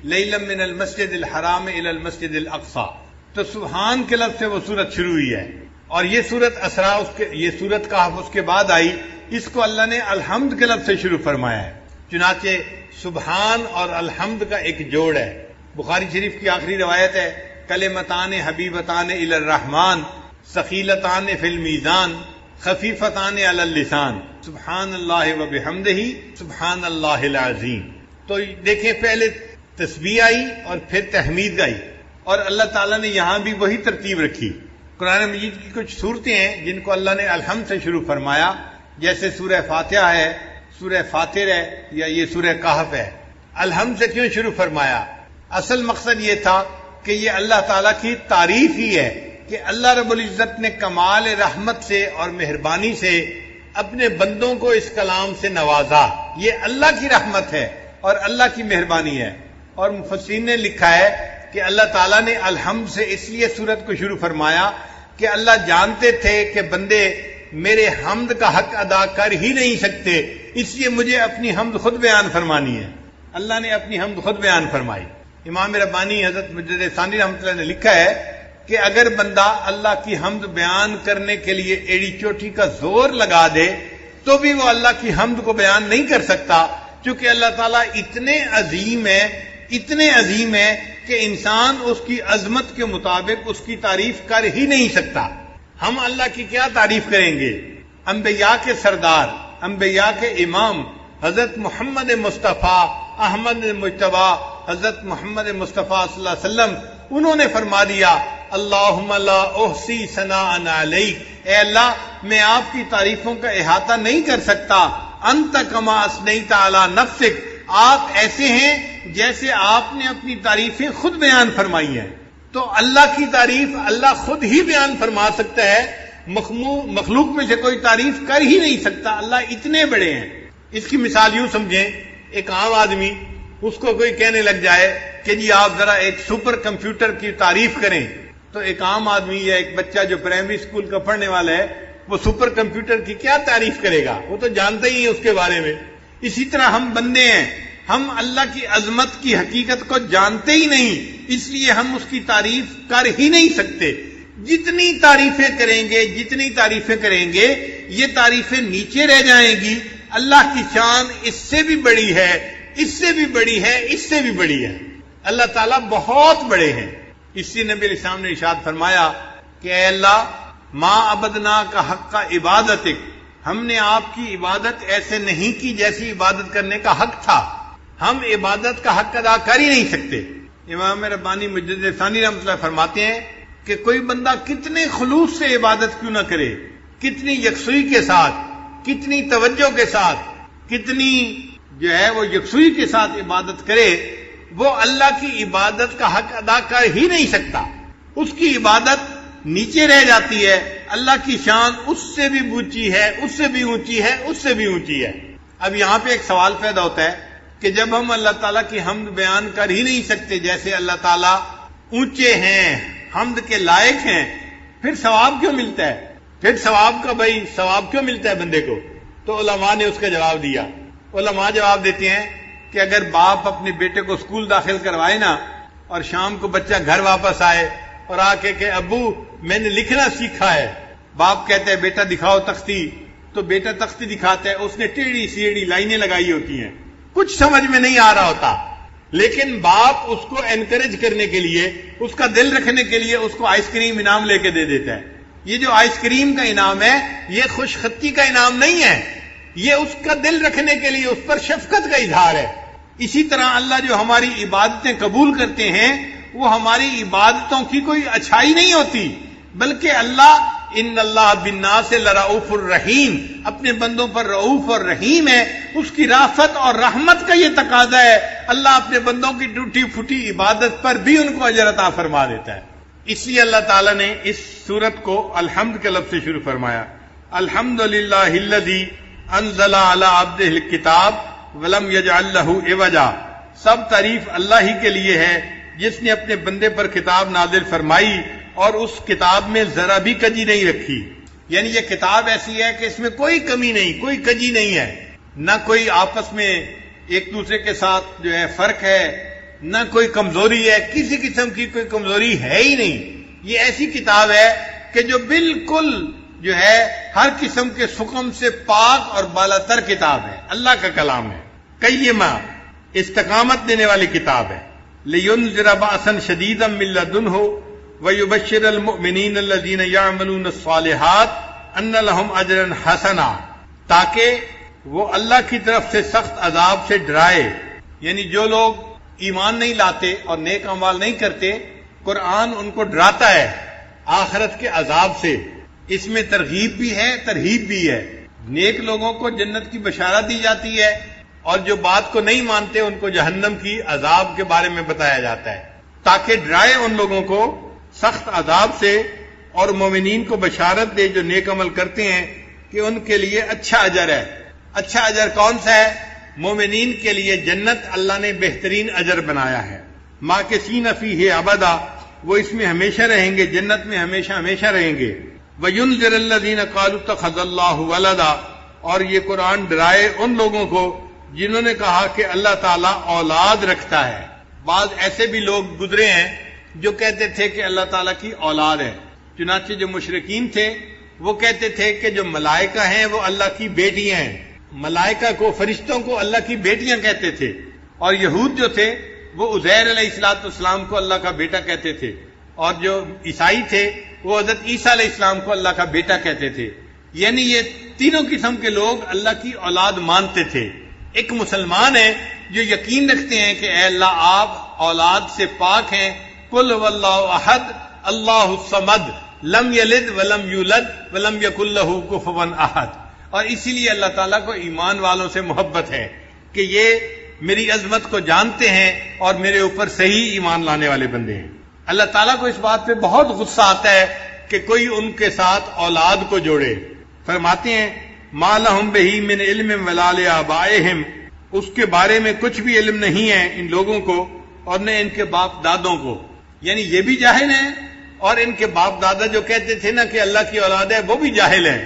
لیلا من المسجد الحرام الی المسجد الاقصی، تو سبحان کے لفظ سے وہ سورت شروع ہوئی ہے، اور یہ سورت اسراء یہ سورت کہف اس کے بعد آئی، اس کو اللہ نے الحمد کے لفظ سے شروع فرمایا ہے۔ چنانچہ سبحان اور الحمد کا ایک جوڑ ہے۔ بخاری شریف کی آخری روایت ہے، کلمتان حبیبتان الی الرحمن ثقیلتان فی المیزان خفیفتان علی اللسان سبحان اللہ و بحمدہ سبحان اللہ العظیم۔ تو دیکھیں پہلے تسبیح آئی اور پھر تحمید آئی، اور اللہ تعالیٰ نے یہاں بھی وہی ترتیب رکھی۔ قرآن مجید کی کچھ صورتیں ہیں جن کو اللہ نے الحمد سے شروع فرمایا، جیسے سورہ فاتحہ ہے، سورہ فاطر ہے، یا یہ سورہ کہف ہے۔ الحمد سے کیوں شروع فرمایا؟ اصل مقصد یہ تھا کہ یہ اللہ تعالیٰ کی تعریف ہی ہے کہ اللہ رب العزت نے کمال رحمت سے اور مہربانی سے اپنے بندوں کو اس کلام سے نوازا۔ یہ اللہ کی رحمت ہے اور اللہ کی مہربانی ہے۔ اور مفسرین نے لکھا ہے کہ اللہ تعالیٰ نے الحمد سے اس لیے سورت کو شروع فرمایا کہ اللہ جانتے تھے کہ بندے میرے حمد کا حق ادا کر ہی نہیں سکتے، اس لیے مجھے اپنی حمد خود بیان فرمانی ہے۔ اللہ نے اپنی حمد خود بیان فرمائی۔ امام ربانی حضرت مجدد ثانی رحمۃ اللہ نے لکھا ہے کہ اگر بندہ اللہ کی حمد بیان کرنے کے لیے ایڑی چوٹی کا زور لگا دے تو بھی وہ اللہ کی حمد کو بیان نہیں کر سکتا، چونکہ اللہ تعالیٰ اتنے عظیم ہے کہ انسان اس کی عظمت کے مطابق اس کی تعریف کر ہی نہیں سکتا۔ ہم اللہ کی کیا تعریف کریں گے؟ انبیاء کے سردار، انبیاء کے امام حضرت محمد مصطفیٰ احمد مجتبیٰ حضرت محمد مصطفیٰ صلی اللہ علیہ وسلم، انہوں نے فرما دیا اللہم لا احصی ثناء علیک، اے اللہ میں آپ کی تعریفوں کا احاطہ نہیں کر سکتا، انت کما اثنیت علی نفسک، آپ ایسے ہیں جیسے آپ نے اپنی تعریفیں خود بیان فرمائی ہیں۔ تو اللہ کی تعریف اللہ خود ہی بیان فرما سکتا ہے، مخلوق میں سے کوئی تعریف کر ہی نہیں سکتا، اللہ اتنے بڑے ہیں۔ اس کی مثال یوں سمجھیں، ایک عام آدمی، اس کو کوئی کہنے لگ جائے کہ جی آپ ذرا ایک سپر کمپیوٹر کی تعریف کریں، تو ایک عام آدمی یا ایک بچہ جو پرائمری اسکول کا پڑھنے والا ہے وہ سپر کمپیوٹر کی کیا تعریف کرے گا؟ وہ تو جانتا ہی ہے اس کے بارے میں۔ اسی طرح ہم بندے ہیں، ہم اللہ کی عظمت کی حقیقت کو جانتے ہی نہیں، اس لیے ہم اس کی تعریف کر ہی نہیں سکتے۔ جتنی تعریفیں کریں گے یہ تعریفیں نیچے رہ جائیں گی۔ اللہ کی شان اس سے بھی بڑی ہے، اس سے بھی بڑی ہے، اس سے بھی بڑی ہے۔ اللہ تعالیٰ بہت بڑے ہیں۔ اس لیے نبی علیہ السلام نے ارشاد فرمایا کہ اے اللہ ما عبدنا کا حق کا عبادتک، ہم نے آپ کی عبادت ایسے نہیں کی جیسی عبادت کرنے کا حق تھا، ہم عبادت کا حق ادا کر ہی نہیں سکتے۔ امام ربانی مجدد ثانی رحمۃ اللہ فرماتے ہیں کہ کوئی بندہ کتنے خلوص سے عبادت کیوں نہ کرے، کتنی یکسوئی کے ساتھ، کتنی توجہ کے ساتھ، کتنی وہ یکسوئی کے ساتھ عبادت کرے، وہ اللہ کی عبادت کا حق ادا کر ہی نہیں سکتا۔ اس کی عبادت نیچے رہ جاتی ہے، اللہ کی شان اس سے بھی اونچی ہے، اس سے بھی اونچی ہے، اس سے بھی اونچی ہے۔ اب یہاں پہ ایک سوال پیدا ہوتا ہے کہ جب ہم اللہ تعالیٰ کی حمد بیان کر ہی نہیں سکتے، جیسے اللہ تعالیٰ اونچے ہیں، حمد کے لائق ہیں، پھر ثواب کیوں ملتا ہے؟ پھر ثواب کیوں ملتا ہے بندے کو؟ تو علماء نے اس کا جواب دیا۔ علماء جواب دیتے ہیں کہ اگر باپ اپنے بیٹے کو اسکول داخل کروائے نا، اور شام کو بچہ گھر واپس آئے اور آ کے کہ ابو میں نے لکھنا سیکھا ہے، باپ کہتا ہے بیٹا دکھاؤ تختی، تو بیٹا تختی دکھاتا ہے، اس نے ٹیڑھی سیڑھی لائنیں لگائی ہوتی ہیں، کچھ سمجھ میں نہیں آ رہا ہوتا، لیکن باپ اس کو انکریج کرنے کے لیے، اس کا دل رکھنے کے لیے اس کو آئس کریم انعام لے کے دے دیتا ہے۔ یہ جو آئس کریم کا انعام ہے یہ خوش خطی کا انعام نہیں ہے، یہ اس کا دل رکھنے کے لیے، اس پر شفقت کا اظہار ہے۔ اسی طرح اللہ جو ہماری عبادتیں قبول کرتے ہیں وہ ہماری عبادتوں کی کوئی اچھائی نہیں ہوتی، بلکہ اللہ ان اللہ بالناس لرؤوف الرحیم، اپنے بندوں پر رؤوف اور رحیم ہے، اس کی رافت اور رحمت کا یہ تقاضا ہے، اللہ اپنے بندوں کی ٹوٹی پھوٹی عبادت پر بھی ان کو اجر عطا فرما دیتا ہے۔ اس لیے اللہ تعالیٰ نے اس سورت کو الحمد کے لفظ سے شروع فرمایا، الحمدللہ الذی انزل علی عبدہ الکتاب ولم یجعل لہ عوجا، سب تعریف اللہ ہی کے لیے ہے جس نے اپنے بندے پر کتاب نازل فرمائی اور اس کتاب میں ذرا بھی کجی نہیں رکھی۔ یعنی یہ کتاب ایسی ہے کہ اس میں کوئی کمی نہیں، کوئی کجی نہیں ہے، نہ کوئی آپس میں ایک دوسرے کے ساتھ فرق ہے، نہ کوئی کمزوری ہے، کسی قسم کی کوئی کمزوری ہے ہی نہیں۔ یہ ایسی کتاب ہے کہ جو بالکل ہر قسم کے سقم سے پاک اور بالاتر کتاب ہے، اللہ کا کلام ہے، قیمہ، استقامت دینے والی کتاب ہے۔ لِيُنذِرَ بَأْسًا شَدِيدًا مِّن لَّدُنْهُ وَيُبَشِّرَ الْمُؤْمِنِينَ الَّذِينَ يَعْمَلُونَ الصَّالِحَاتِ أَنَّ لَهُمْ أَجْرًا حَسَنًا، تاکہ وہ اللہ کی طرف سے سخت عذاب سے ڈرائے یعنی جو لوگ ایمان نہیں لاتے اور نیک اعمال نہیں کرتے، قرآن ان کو ڈراتا ہے آخرت کے عذاب سے۔ اس میں ترغیب بھی ہے، ترہیب بھی ہے۔ نیک لوگوں کو جنت کی بشارت دی جاتی ہے، اور جو بات کو نہیں مانتے ان کو جہنم کی عذاب کے بارے میں بتایا جاتا ہے، تاکہ ڈرائے ان لوگوں کو سخت عذاب سے، اور مومنین کو بشارت دے جو نیک عمل کرتے ہیں کہ ان کے لیے اچھا اجر ہے۔ اچھا اجر کون سا ہے؟ مومنین کے لیے جنت اللہ نے بہترین اجر بنایا ہے۔ ماکثین فیہ ابدا، وہ اس میں ہمیشہ رہیں گے، جنت میں ہمیشہ ہمیشہ رہیں گے۔ وَيُنذِرَ الَّذِينَ قَالُوا اتَّخَذَ اللَّهُ وَلَدًا، اور یہ قرآن ڈرائے ان لوگوں کو جنہوں نے کہا کہ اللہ تعالیٰ اولاد رکھتا ہے۔ بعض ایسے بھی لوگ گزرے ہیں جو کہتے تھے کہ اللہ تعالیٰ کی اولاد ہے۔ چنانچہ جو مشرکین تھے وہ کہتے تھے کہ جو ملائکہ ہیں وہ اللہ کی بیٹیاں ہیں، ملائکہ کو، فرشتوں کو اللہ کی بیٹیاں کہتے تھے، اور یہود جو تھے وہ عزیر علیہ السلام کو اللہ کا بیٹا کہتے تھے، اور جو عیسائی تھے وہ حضرت عیسیٰ علیہ السلام کو اللہ کا بیٹا کہتے تھے۔ یعنی یہ تینوں قسم کے لوگ اللہ کی اولاد مانتے تھے۔ ایک مسلمان ہے جو یقین رکھتے ہیں کہ اے اللہ آپ اولاد سے پاک ہیں، قل هو اللہ احد اللہ الصمد لم یلد ولم یولد ولم یکن لہ کفوا احد، اور اسی لیے اللہ تعالیٰ کو ایمان والوں سے محبت ہے کہ یہ میری عظمت کو جانتے ہیں اور میرے اوپر صحیح ایمان لانے والے بندے ہیں۔ اللہ تعالیٰ کو اس بات پہ بہت غصہ آتا ہے کہ کوئی ان کے ساتھ اولاد کو جوڑے۔ فرماتے ہیں ما لہم بہ من علم ولا لآبائہم، اس کے بارے میں کچھ بھی علم نہیں ہے ان لوگوں کو اور نہ ان کے باپ دادوں کو، یعنی یہ بھی جاہل ہیں، اور ان کے باپ دادا جو کہتے تھے نا کہ اللہ کی اولاد ہے وہ بھی جاہل ہیں،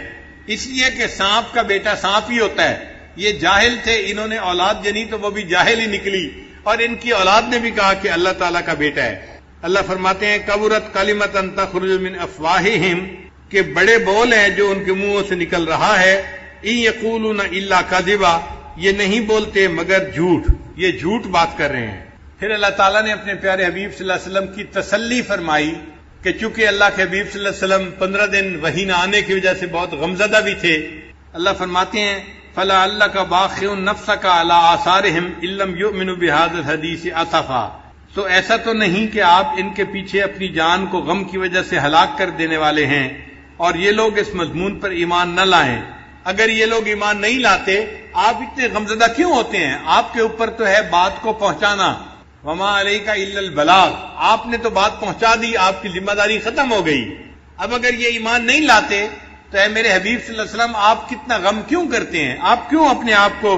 اس لیے کہ سانپ کا بیٹا سانپ ہی ہوتا ہے۔ یہ جاہل تھے، انہوں نے اولاد جنی تو وہ بھی جاہل ہی نکلی، اور ان کی اولاد نے بھی کہا کہ اللہ تعالیٰ کا بیٹا ہے۔ اللہ فرماتے ہیں کبرت کلمۃ تخرج من افواہہم، کہ بڑے بول ہیں جو ان کے منہوں سے نکل رہا ہے، ان یقولون الا کذبا، یہ نہیں بولتے مگر جھوٹ، یہ جھوٹ بات کر رہے ہیں۔ پھر اللہ تعالیٰ نے اپنے پیارے حبیب صلی اللہ علیہ وسلم کی تسلی فرمائی کہ چونکہ اللہ کے حبیب صلی اللہ علیہ وسلم 15 دن وحی نہ آنے کی وجہ سے بہت غمزدہ بھی تھے۔ اللہ فرماتے ہیں فَلَعَلَّكَ بَاخِعٌ نَفْسَكَ عَلَىٰ آثَارِهِمْ إِن لَّمْ يُؤْمِنُوا بِهَٰذَا الْحَدِيثِ أَسَفًا، تو ایسا تو نہیں کہ آپ ان کے پیچھے اپنی جان کو غم کی وجہ سے ہلاک کر دینے والے ہیں اور یہ لوگ اس مضمون پر ایمان نہ لائیں۔ اگر یہ لوگ ایمان نہیں لاتے آپ اتنے غمزدہ کیوں ہوتے ہیں؟ آپ کے اوپر تو ہے بات کو پہنچانا، وما علیک الا البلاغ، آپ نے تو بات پہنچا دی، آپ کی ذمہ داری ختم ہو گئی۔ اب اگر یہ ایمان نہیں لاتے تو اے میرے حبیب صلی اللہ علیہ وسلم آپ کتنا غم کیوں کرتے ہیں؟ آپ کیوں اپنے آپ کو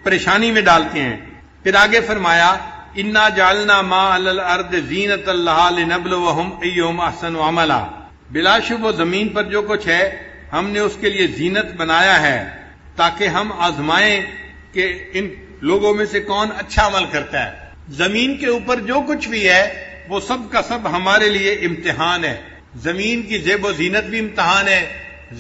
پریشانی میں ڈالتے ہیں؟ پھر آگے فرمایا انا جعلنا ما علی الارض زینۃ لہا لنبلوہم ایہم احسن عملا، بلا شبہ زمین پر جو کچھ ہے ہم نے اس کے لیے زینت بنایا ہے تاکہ ہم آزمائیں کہ ان لوگوں میں سے کون اچھا عمل کرتا ہے۔ زمین کے اوپر جو کچھ بھی ہے وہ سب کا سب ہمارے لیے امتحان ہے۔ زمین کی زیب و زینت بھی امتحان ہے،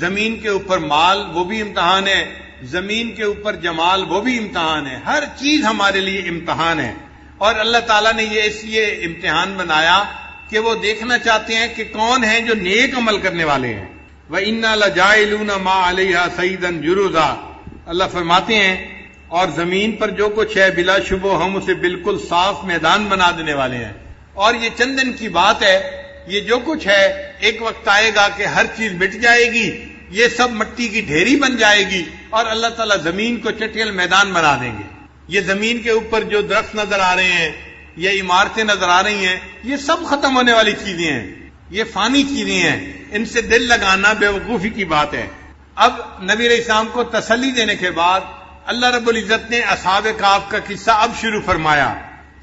زمین کے اوپر مال وہ بھی امتحان ہے، زمین کے اوپر جمال وہ بھی امتحان ہے، ہر چیز ہمارے لیے امتحان ہے۔ اور اللہ تعالیٰ نے یہ اس لیے امتحان بنایا کہ وہ دیکھنا چاہتے ہیں کہ کون ہیں جو نیک عمل کرنے والے ہیں۔ وَإِنَّا لَجَاعِلُونَ مَا عَلَيْهَا سَيِّدًا جُرُزًا، اللہ فرماتے ہیں اور زمین پر جو کچھ ہے بلا شبہ ہم اسے بالکل صاف میدان بنا دینے والے ہیں۔ اور یہ چند دن کی بات ہے، یہ جو کچھ ہے ایک وقت آئے گا کہ ہر چیز مٹ جائے گی، یہ سب مٹی کی ڈھیری بن جائے گی اور اللہ تعالیٰ زمین کو چٹیل میدان بنا دیں گے۔ یہ زمین کے اوپر جو درخت نظر آ رہے ہیں یا عمارتیں نظر آ رہی ہیں یہ سب ختم ہونے والی چیزیں ہیں، یہ فانی چیزیں ہیں، ان سے دل لگانا بے وقوفی کی بات ہے۔ اب نبی علیہ السلام کو تسلی دینے کے بعد اللہ رب العزت نے اصحاب کہف کا قصہ اب شروع فرمایا۔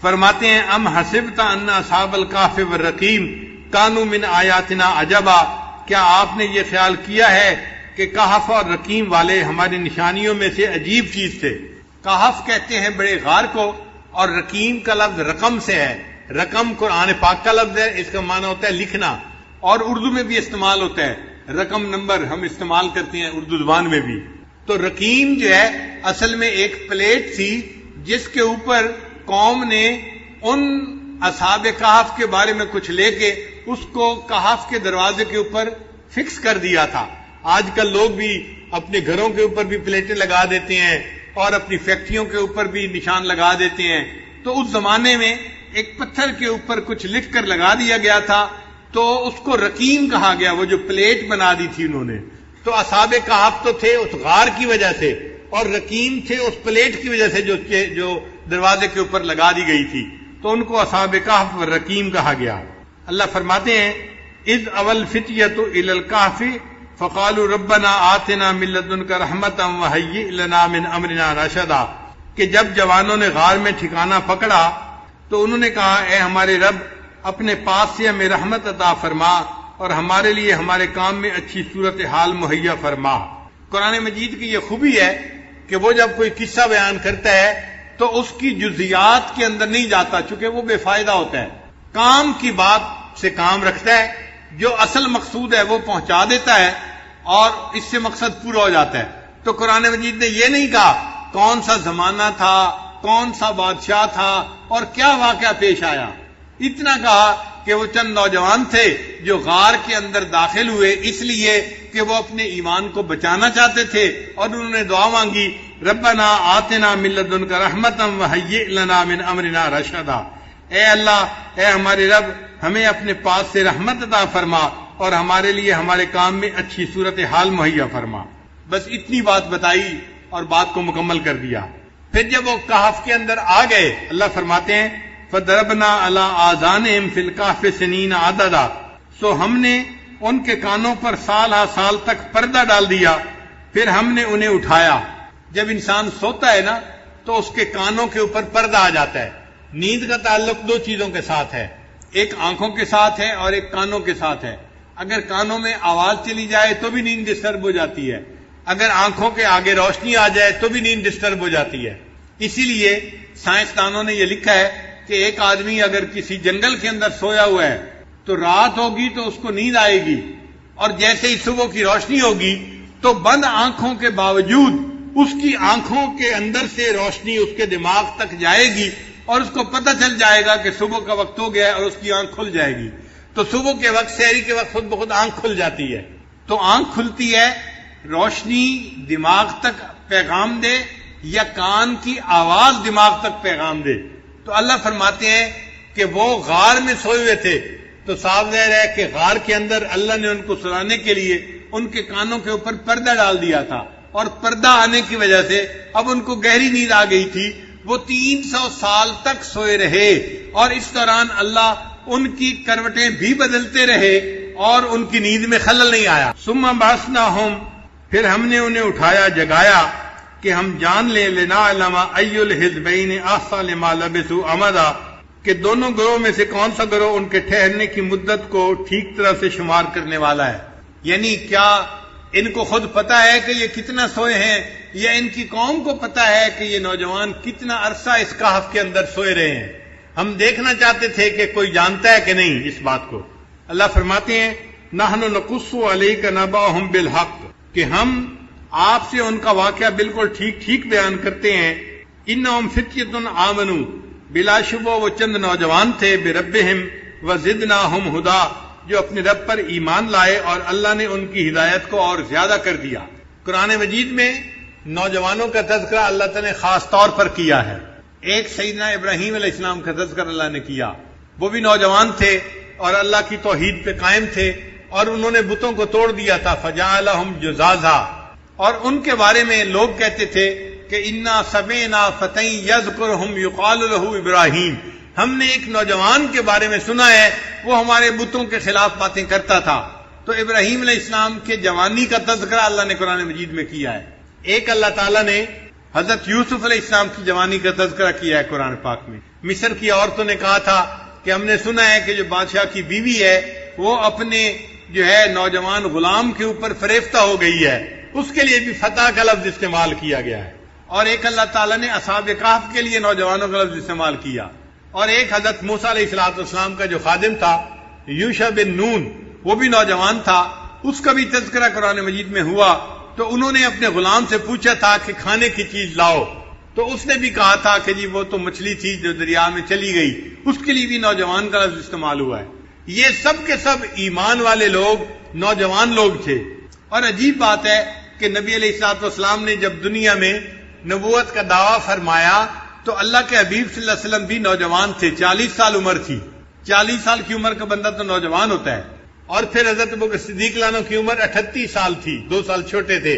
فرماتے ہیں ام حسبت ان اصحاب الکہف والرقیم کانوا من آیاتنا عجبا، کیا آپ نے یہ خیال کیا ہے کہ کہف اور رقیم والے ہماری نشانیوں میں سے عجیب چیز تھے؟ کہف کہتے ہیں بڑے غار کو، اور رقیم کا لفظ رقم سے ہے۔ رقم قرآن پاک کا لفظ ہے، اس کا معنی ہوتا ہے لکھنا، اور اردو میں بھی استعمال ہوتا ہے، رقم نمبر ہم استعمال کرتے ہیں اردو زبان میں بھی۔ تو رقیم جو ہے اصل میں ایک پلیٹ تھی جس کے اوپر قوم نے ان اصحاب کہف کے بارے میں کچھ لے کے اس کو کہف کے دروازے کے اوپر فکس کر دیا تھا۔ آج کل لوگ بھی اپنے گھروں کے اوپر بھی پلیٹیں لگا دیتے ہیں، اور اپنی فیکٹریوں کے اوپر بھی نشان لگا دیتے ہیں. تو اس زمانے میں ایک پتھر کے اوپر کچھ لکھ کر لگا دیا گیا تھا، تو اس کو رقیم کہا گیا، وہ جو پلیٹ بنا دی تھی انہوں نے. تو اصحاب کہف تو تھے اس غار کی وجہ سے، اور رقیم تھے اس پلیٹ کی وجہ سے جو دروازے کے اوپر لگا دی گئی تھی، تو ان کو اصحاب کہف و رقیم کہا گیا. اللہ فرماتے ہیں اذ اول فتیۃ الی الکہف فقالوا ربنا آتنا من لدنک رحمتا وہیئ لنا من امرنا رشدا، کہ جب جوانوں نے غار میں ٹھکانہ پکڑا تو انہوں نے کہا اے ہمارے رب اپنے پاس سے ہمیں رحمت عطا فرما اور ہمارے لیے ہمارے کام میں اچھی صورتحال مہیا فرما. قرآن مجید کی یہ خوبی ہے کہ وہ جب کوئی قصہ بیان کرتا ہے تو اس کی جزیات کے اندر نہیں جاتا، چونکہ وہ بے فائدہ ہوتا ہے. کام کی بات سے کام رکھتا ہے، جو اصل مقصود ہے وہ پہنچا دیتا ہے، اور اس سے مقصد پورا ہو جاتا ہے. تو قرآن مجید نے یہ نہیں کہا کون سا زمانہ تھا، کون سا بادشاہ تھا اور کیا واقعہ پیش آیا. اتنا کہا کہ وہ چند نوجوان تھے جو غار کے اندر داخل ہوئے اس لیے کہ وہ اپنے ایمان کو بچانا چاہتے تھے، اور انہوں نے دعا مانگی ربنا آتنا من لدنک رحمتا وہیئ لنا من امرنا رشدا، اے اللہ، اے ہمارے رب ہمیں اپنے پاس سے رحمت عطا فرما اور ہمارے لیے ہمارے کام میں اچھی صورتحال مہیا فرما. بس اتنی بات بتائی اور بات کو مکمل کر دیا. پھر جب وہ کہف کے اندر آ گئے، اللہ فرماتے ہیں فَضَرَبْنَا عَلَىٰ آذَانِهِمْ فِي الْكَهْفِ سِنِينَ عَدَدًا، سو ہم نے ان کے کانوں پر سال ہا سال تک پردہ ڈال دیا، پھر ہم نے انہیں اٹھایا. جب انسان سوتا ہے نا تو اس کے کانوں کے اوپر پردہ آ جاتا ہے. نیند کا تعلق دو چیزوں کے ساتھ ہے، ایک آنکھوں کے ساتھ ہے اور ایک کانوں کے ساتھ ہے. اگر کانوں میں آواز چلی جائے تو بھی نیند ڈسٹرب ہو جاتی ہے، اگر آنکھوں کے آگے روشنی آ جائے تو بھی نیند ڈسٹرب ہو جاتی ہے. اسی لیے سائنسدانوں نے یہ لکھا ہے کہ ایک آدمی اگر کسی جنگل کے اندر سویا ہوا ہے تو رات ہوگی تو اس کو نیند آئے گی، اور جیسے ہی صبح کی روشنی ہوگی تو بند آنکھوں کے باوجود اس کی آنکھوں کے اندر سے روشنی اس کے دماغ تک جائے گی اور اس کو پتہ چل جائے گا کہ صبح کا وقت ہو گیا ہے، اور اس کی آنکھ کھل جائے گی. تو صبح کے وقت، سحری کے وقت خود بخود آنکھ کھل جاتی ہے. تو آنکھ کھلتی ہے روشنی دماغ تک پیغام دے یا کان کی آواز دماغ تک پیغام دے. تو اللہ فرماتے ہیں کہ وہ غار میں سوئے ہوئے تھے، تو صاف ظاہر ہے کہ غار کے اندر اللہ نے ان کو سلانے کے لیے ان کے کانوں کے اوپر پردہ ڈال دیا تھا، اور پردہ آنے کی وجہ سے اب ان کو گہری نیند آ گئی تھی. وہ 300 سال تک سوئے رہے، اور اس دوران اللہ ان کی کروٹیں بھی بدلتے رہے اور ان کی نیند میں خلل نہیں آیا. ثم بعثناہم، پھر ہم نے انہیں اٹھایا، جگایا کہ ہم جان لیں لنعلم ای الحزبین احصی لما لبثوا امدا، کہ دونوں گروہ میں سے کون سا گروہ ان کے ٹھہرنے کی مدت کو ٹھیک طرح سے شمار کرنے والا ہے. یعنی کیا ان کو خود پتا ہے کہ یہ کتنا سوئے ہیں، یا ان کی قوم کو پتا ہے کہ یہ نوجوان کتنا عرصہ اس کہف کے اندر سوئے رہے ہیں؟ ہم دیکھنا چاہتے تھے کہ کوئی جانتا ہے کہ نہیں اس بات کو. اللہ فرماتے ہیں نحن نقص علیک نبأہم بالحق، کہ ہم آپ سے ان کا واقعہ بالکل ٹھیک ٹھیک بیان کرتے ہیں. انہم فتیۃ آمنوا، بلا شبہ وہ چند نوجوان تھے، بربہم وزدناہم ہدا، جو اپنے رب پر ایمان لائے اور اللہ نے ان کی ہدایت کو اور زیادہ کر دیا. قرآن مجید میں نوجوانوں کا تذکرہ اللہ تعالی نے خاص طور پر کیا ہے. ایک سیدنا ابراہیم علیہ السلام کا تذکرہ اللہ نے کیا. وہ بھی نوجوان تھے اور اللہ کی توحید پہ قائم تھے، اور انہوں نے بتوں کو توڑ دیا تھا. فجعلہم جزازا، اور ان کے بارے میں لوگ کہتے تھے کہ انا سمعنا فتى یذکرہم یقال لہ ابراہیم، ہم نے ایک نوجوان کے بارے میں سنا ہے وہ ہمارے بتوں کے خلاف باتیں کرتا تھا. تو ابراہیم علیہ السلام کے جوانی کا تذکرہ اللہ نے قرآن مجید میں کیا ہے. ایک اللہ تعالیٰ نے حضرت یوسف علیہ السلام کی جوانی کا تذکرہ کیا ہے قرآن پاک میں. مصر کی عورتوں نے کہا تھا کہ ہم نے سنا ہے کہ جو بادشاہ کی بیوی ہے وہ اپنے جو ہے نوجوان غلام کے اوپر فریفتہ ہو گئی ہے، اس کے لیے بھی فتح کا لفظ استعمال کیا گیا ہے. اور ایک اللہ تعالیٰ نے اصحاب کہف کے لیے نوجوانوں کا لفظ استعمال کیا. اور ایک حضرت موسیٰ علیہ السلام کا جو خادم تھا یوشع بن نون، وہ بھی نوجوان تھا، اس کا بھی تذکرہ قرآن مجید میں ہوا. تو انہوں نے اپنے غلام سے پوچھا تھا کہ کھانے کی چیز لاؤ، تو اس نے بھی کہا تھا کہ جی وہ تو مچھلی تھی جو دریا میں چلی گئی، اس کے لیے بھی نوجوان کا لفظ استعمال ہوا ہے. یہ سب کے سب ایمان والے لوگ نوجوان لوگ تھے. اور عجیب بات ہے کہ نبی علیہ الصلوۃ والسلام نے جب دنیا میں نبوت کا دعویٰ فرمایا تو اللہ کے حبیب صلی اللہ علیہ وسلم بھی نوجوان تھے، 40 سال عمر تھی. 40 سال کی عمر کا بندہ تو نوجوان ہوتا ہے. اور پھر حضرت ابوبکر صدیق لانو کی عمر 38 سال تھی، 2 سال چھوٹے تھے،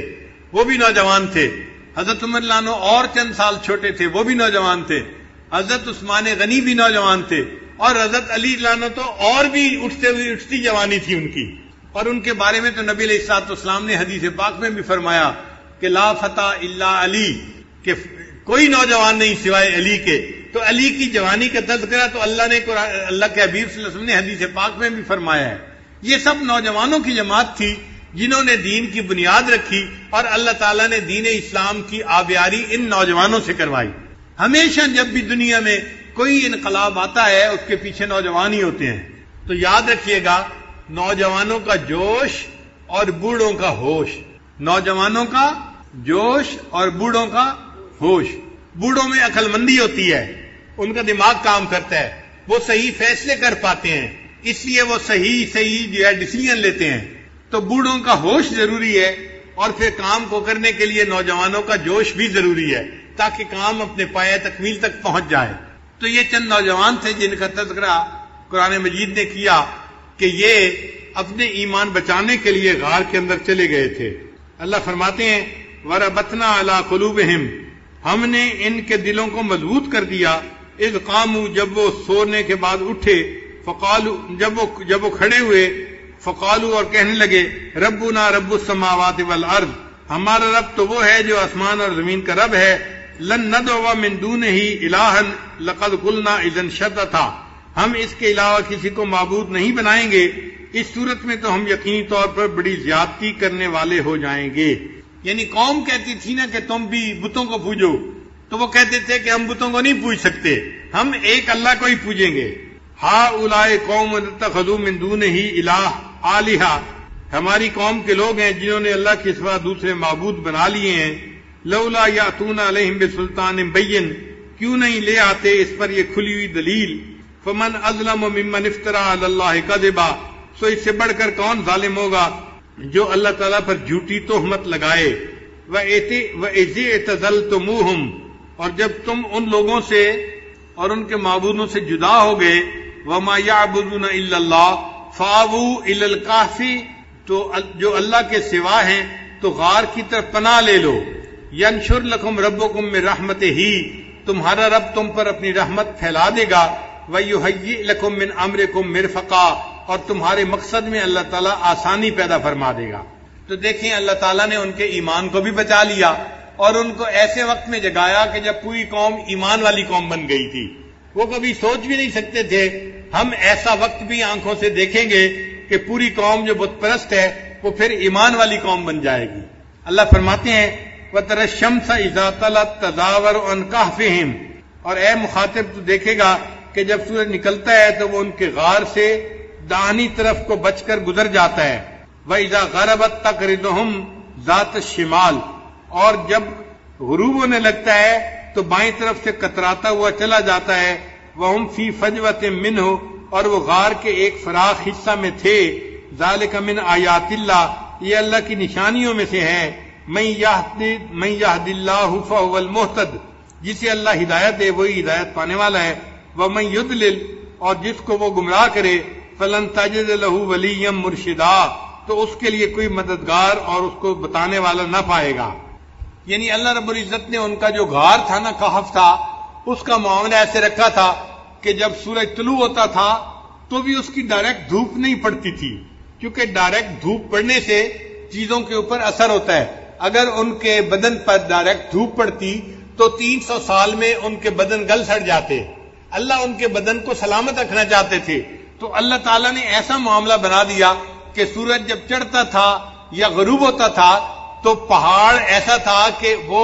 وہ بھی نوجوان تھے. حضرت عمر لانو اور چند سال چھوٹے تھے، وہ بھی نوجوان تھے. حضرت عثمان غنی بھی نوجوان تھے، اور حضرت علی لانو تو اور بھی اٹھتی جوانی تھی ان کی. اور ان کے بارے میں تو نبی علیہ الصلوۃ والسلام نے حدیث پاک میں بھی فرمایا کہ لا فتح الا علی، کہ کوئی نوجوان نہیں سوائے علی کے. تو علی کی جوانی کا تذکرہ تو اللہ کے حبیب صلی اللہ علیہ وسلم نے حدیث پاک میں بھی فرمایا ہے. یہ سب نوجوانوں کی جماعت تھی جنہوں نے دین کی بنیاد رکھی، اور اللہ تعالیٰ نے دین اسلام کی آبیاری ان نوجوانوں سے کروائی. ہمیشہ جب بھی دنیا میں کوئی انقلاب آتا ہے اس کے پیچھے نوجوان ہی ہوتے ہیں. تو یاد رکھیے گا، نوجوانوں کا جوش اور بوڑھوں کا ہوش. نوجوانوں کا جوش اور بوڑھوں کا ہوش. بوڑھوں میں عقل مندی ہوتی ہے، ان کا دماغ کام کرتا ہے، وہ صحیح فیصلے کر پاتے ہیں، اس لیے وہ صحیح جو ہے ڈیسیژن لیتے ہیں. تو بوڑھوں کا ہوش ضروری ہے، اور پھر کام کو کرنے کے لیے نوجوانوں کا جوش بھی ضروری ہے تاکہ کام اپنے پایہ تکمیل تک پہنچ جائے. تو یہ چند نوجوان تھے جن کا تذکرہ قرآن مجید نے کیا کہ یہ اپنے ایمان بچانے کے لیے غار کے اندر چلے گئے تھے. اللہ فرماتے ہیں وَرَبَطْنَا عَلَىٰ قُلُوبِهِمْ، ہم نے ان کے دلوں کو مضبوط کر دیا. اذ قاموا، جب وہ سونے کے بعد اٹھے، فقالوا، جب وہ کھڑے ہوئے، فقالوا، اور کہنے لگے ربنا رب السماوات والارض، ہمارا رب تو وہ ہے جو آسمان اور زمین کا رب ہے. لن ندعو من دونہ الہا لقد قلنا اذا شططا، ہم اس کے علاوہ کسی کو معبود نہیں بنائیں گے، اس صورت میں تو ہم یقینی طور پر بڑی زیادتی کرنے والے ہو جائیں گے. یعنی قوم کہتی تھی نا کہ تم بھی بتوں کو پوجو، تو وہ کہتے تھے کہ ہم بتوں کو نہیں پوج سکتے، ہم ایک اللہ کو ہی پوجیں گے. ہا اولائے قوم اتخذوا من دونہ الہ آلہہ، ہماری قوم کے لوگ ہیں جنہوں نے اللہ کے سوا دوسرے معبود بنا لیے ہیں. لولا یاتون علیہم بسلطان بین، کیوں نہیں لے آتے اس پر یہ کھلی ہوئی دلیل. فمن اظلم ممن افترى علی اللہ کذبا، سو اس سے بڑھ کر کون ظالم ہوگا جو اللہ تعالیٰ پر جھوٹی تہمت لگائے. وَإِذِ اعْتَزَلْتُمُوهُمْ، اور جب تم ان لوگوں سے اور ان کے معبودوں سے جدا ہو گئے. وَمَا يَعْبُدُونَ إِلَّا اللَّهَ فَآوُوا إِلَى الْكَهْفِ، تو جو اللہ کے سوا ہیں تو غار کی طرف پناہ لے لو. يَنشُرْ لَكُمْ رَبُّكُمْ مِنْ رَحْمَتِهِ، تمہارا رب تم پر اپنی رحمت پھیلا دے گا. وَيُهَيِّئْ لَكُمْ مِنْ أَمْرِكُمْ مِرْفَقًا، اور تمہارے مقصد میں اللہ تعالیٰ آسانی پیدا فرما دے گا. تو دیکھیں اللہ تعالیٰ نے ان کے ایمان کو بھی بچا لیا اور ان کو ایسے وقت میں جگایا کہ جب پوری قوم ایمان والی قوم بن گئی تھی. وہ کبھی سوچ بھی نہیں سکتے تھے ہم ایسا وقت بھی آنکھوں سے دیکھیں گے کہ پوری قوم جو بت پرست ہے وہ پھر ایمان والی قوم بن جائے گی. اللہ فرماتے ہیں وَتَرَى الشَّمْسَ إِذَا طَلَعَتْ تَزَاوَرُ عَنْ كَهْفِهِمْ، اور اے مخاطب تو دیکھے گا کہ جب سورج نکلتا ہے تو وہ ان کے غار سے داہنی طرف کو بچ کر گزر جاتا ہے. وَإِذَا غَرَبَتْ تَقْرِضُهُمْ ذَاتَ الشِّمَالِ، اور جب غروب ہونے لگتا ہے تو بائیں طرف سے کتراتا ہوا چلا جاتا ہے. وَهُمْ فِي فَجْوَةٍ مِّنْهُ، اور وہ غار کے ایک فراخ حصہ میں تھے. ذَلِكَ مِنْ آیاتِ اللَّهِ، یہ اللہ کی نشانیوں میں سے ہے. مَن يَهْدِ اللَّهُ فَهُوَ الْمُهْتَدِ، جسے اللہ ہدایت دے وہی ہدایت پانے والا ہے. وَمَن يُضْلِلْ، اور جس کو وہ گمراہ کرے، فَلَن تَجِدَ لَهُ وَلِيًّا مُرْشِدًا، تو اس کے لیے کوئی مددگار اور اس کو بتانے والا نہ پائے گا. یعنی اللہ رب العزت نے ان کا جو غار تھا نا، کہف تھا، اس کا معاملہ ایسے رکھا تھا کہ جب سورج طلوع ہوتا تھا تو بھی اس کی ڈائریکٹ دھوپ نہیں پڑتی تھی، کیونکہ ڈائریکٹ دھوپ پڑنے سے چیزوں کے اوپر اثر ہوتا ہے. اگر ان کے بدن پر ڈائریکٹ دھوپ پڑتی تو 300 سال میں ان کے بدن گل سڑ جاتے. اللہ ان کے بدن کو سلامت رکھنا چاہتے تھے، تو اللہ تعالیٰ نے ایسا معاملہ بنا دیا کہ سورج جب چڑھتا تھا یا غروب ہوتا تھا تو پہاڑ ایسا تھا کہ وہ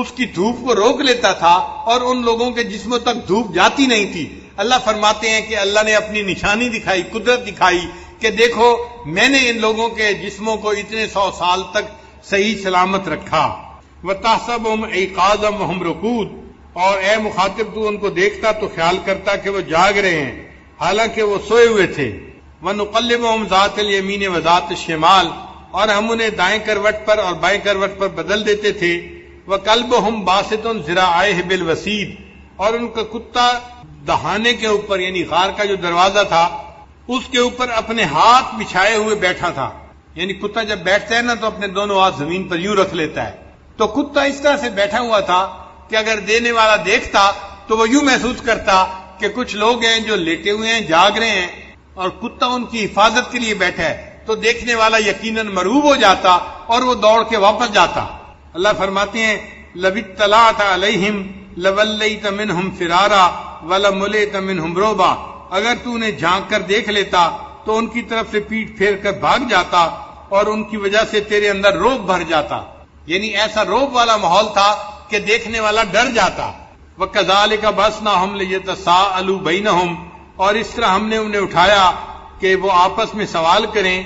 اس کی دھوپ کو روک لیتا تھا اور ان لوگوں کے جسموں تک دھوپ جاتی نہیں تھی. اللہ فرماتے ہیں کہ اللہ نے اپنی نشانی دکھائی، قدرت دکھائی کہ دیکھو میں نے ان لوگوں کے جسموں کو اتنے 100 سال تک صحیح سلامت رکھا. وَتَحْسَبُهُمْ أَيْقَاظًا وَهُمْ رُقُودٌ، اور اے مخاطب تو ان کو دیکھتا تو خیال کرتا کہ وہ جاگ رہے ہیں حالانکہ وہ سوئے ہوئے تھے. وَنُقَلِّبُهُمْ ذَاتَ الْيَمِينِ وَذَاتِ الشِّمَالِ، اور ہم انہیں دائیں کروٹ پر اور بائیں کروٹ پر بدل دیتے تھے. وَكَلْبُهُمْ بَاسِطٌ ذِرَاعَيْهِ بِالْوَسِيدِ، اور ان کا کتا دہانے کے اوپر یعنی غار کا جو دروازہ تھا اس کے اوپر اپنے ہاتھ بچھائے ہوئے بیٹھا تھا. یعنی کتا جب بیٹھتا ہے نا تو اپنے دونوں ہاتھ زمین پر یوں رکھ لیتا ہے. تو کتا اس طرح سے بیٹھا ہوا تھا کہ اگر دینے والا دیکھتا تو وہ یوں محسوس کرتا کہ کچھ لوگ ہیں جو لیٹے ہوئے ہیں، جاگ رہے ہیں، اور کتا ان کی حفاظت کے لیے بیٹھا ہے، تو دیکھنے والا یقیناً مرعوب ہو جاتا اور وہ دوڑ کے واپس جاتا. اللہ فرماتے ہیں لَوِ اطَّلَعْتَ عَلَيْهِمْ لَوَلَّيْتَ مِنْهُمْ فِرَارًا وَلَمُلِئْتَ مِنْهُمْ رُعْبًا، اگر تو انہیں جھانک کر دیکھ لیتا تو ان کی طرف سے پیٹ پھیر کر بھاگ جاتا اور ان کی وجہ سے تیرے اندر رعب بھر جاتا. یعنی ایسا رعب والا ماحول تھا کہ دیکھنے والا ڈر جاتا. وَكَذَلِكَ بَعَثْنَاهُمْ لِيَتَسَاءَلُوا بَيْنَهُمْ، اور اس طرح ہم نے انہیں اٹھایا کہ وہ آپس میں سوال کریں.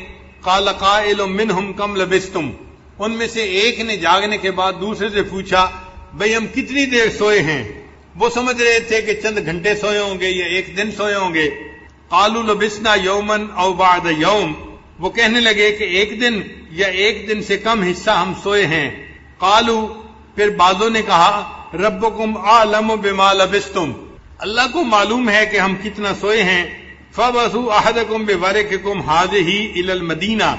قَالَ قَائِلٌ مِّنْهُمْ كَمْ لَبِثْتُمْ، ان میں سے ایک نے جاگنے کے بعد دوسرے سے پوچھا بھئی ہم کتنی دیر سوئے ہیں. وہ سمجھ رہے تھے کہ چند گھنٹے سوئے ہوں گے یا ایک دن سوئے ہوں گے. قالوا لبثنا یوما او بعد یوم، وہ کہنے لگے کہ ایک دن یا ایک دن سے کم حصہ ہم سوئے ہیں. قالوا، پھر بعضوں نے کہا ربکم اعلم بما لبثتم، اللہ کو معلوم ہے کہ ہم کتنا سوئے ہیں. فبعثوا احدکم بورقکم هذه الى المدینہ،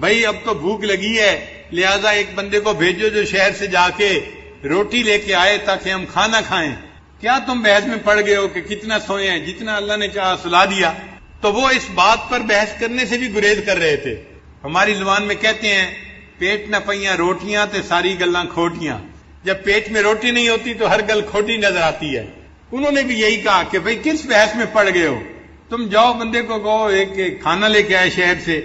بھئی اب تو بھوک لگی ہے لہذا ایک بندے کو بھیجو جو شہر سے جا کے روٹی لے کے آئے تاکہ ہم کھانا کھائیں. کیا تم بحث میں پڑ گئے ہو کہ کتنا سوئے ہیں؟ جتنا اللہ نے چاہا سلا دیا. تو وہ اس بات پر بحث کرنے سے بھی گریز کر رہے تھے. ہماری زبان میں کہتے ہیں پیٹ نہ پئیاں روٹیاں تے ساری گلاں کھوٹیاں. جب پیٹ میں روٹی نہیں ہوتی تو ہر گل کھوٹی نظر آتی ہے. انہوں نے بھی یہی کہا کہ بھئی کس بحث میں پڑ گئے ہو، تم جاؤ بندے کو کہو ایک کھانا لے کے آئے شہر سے.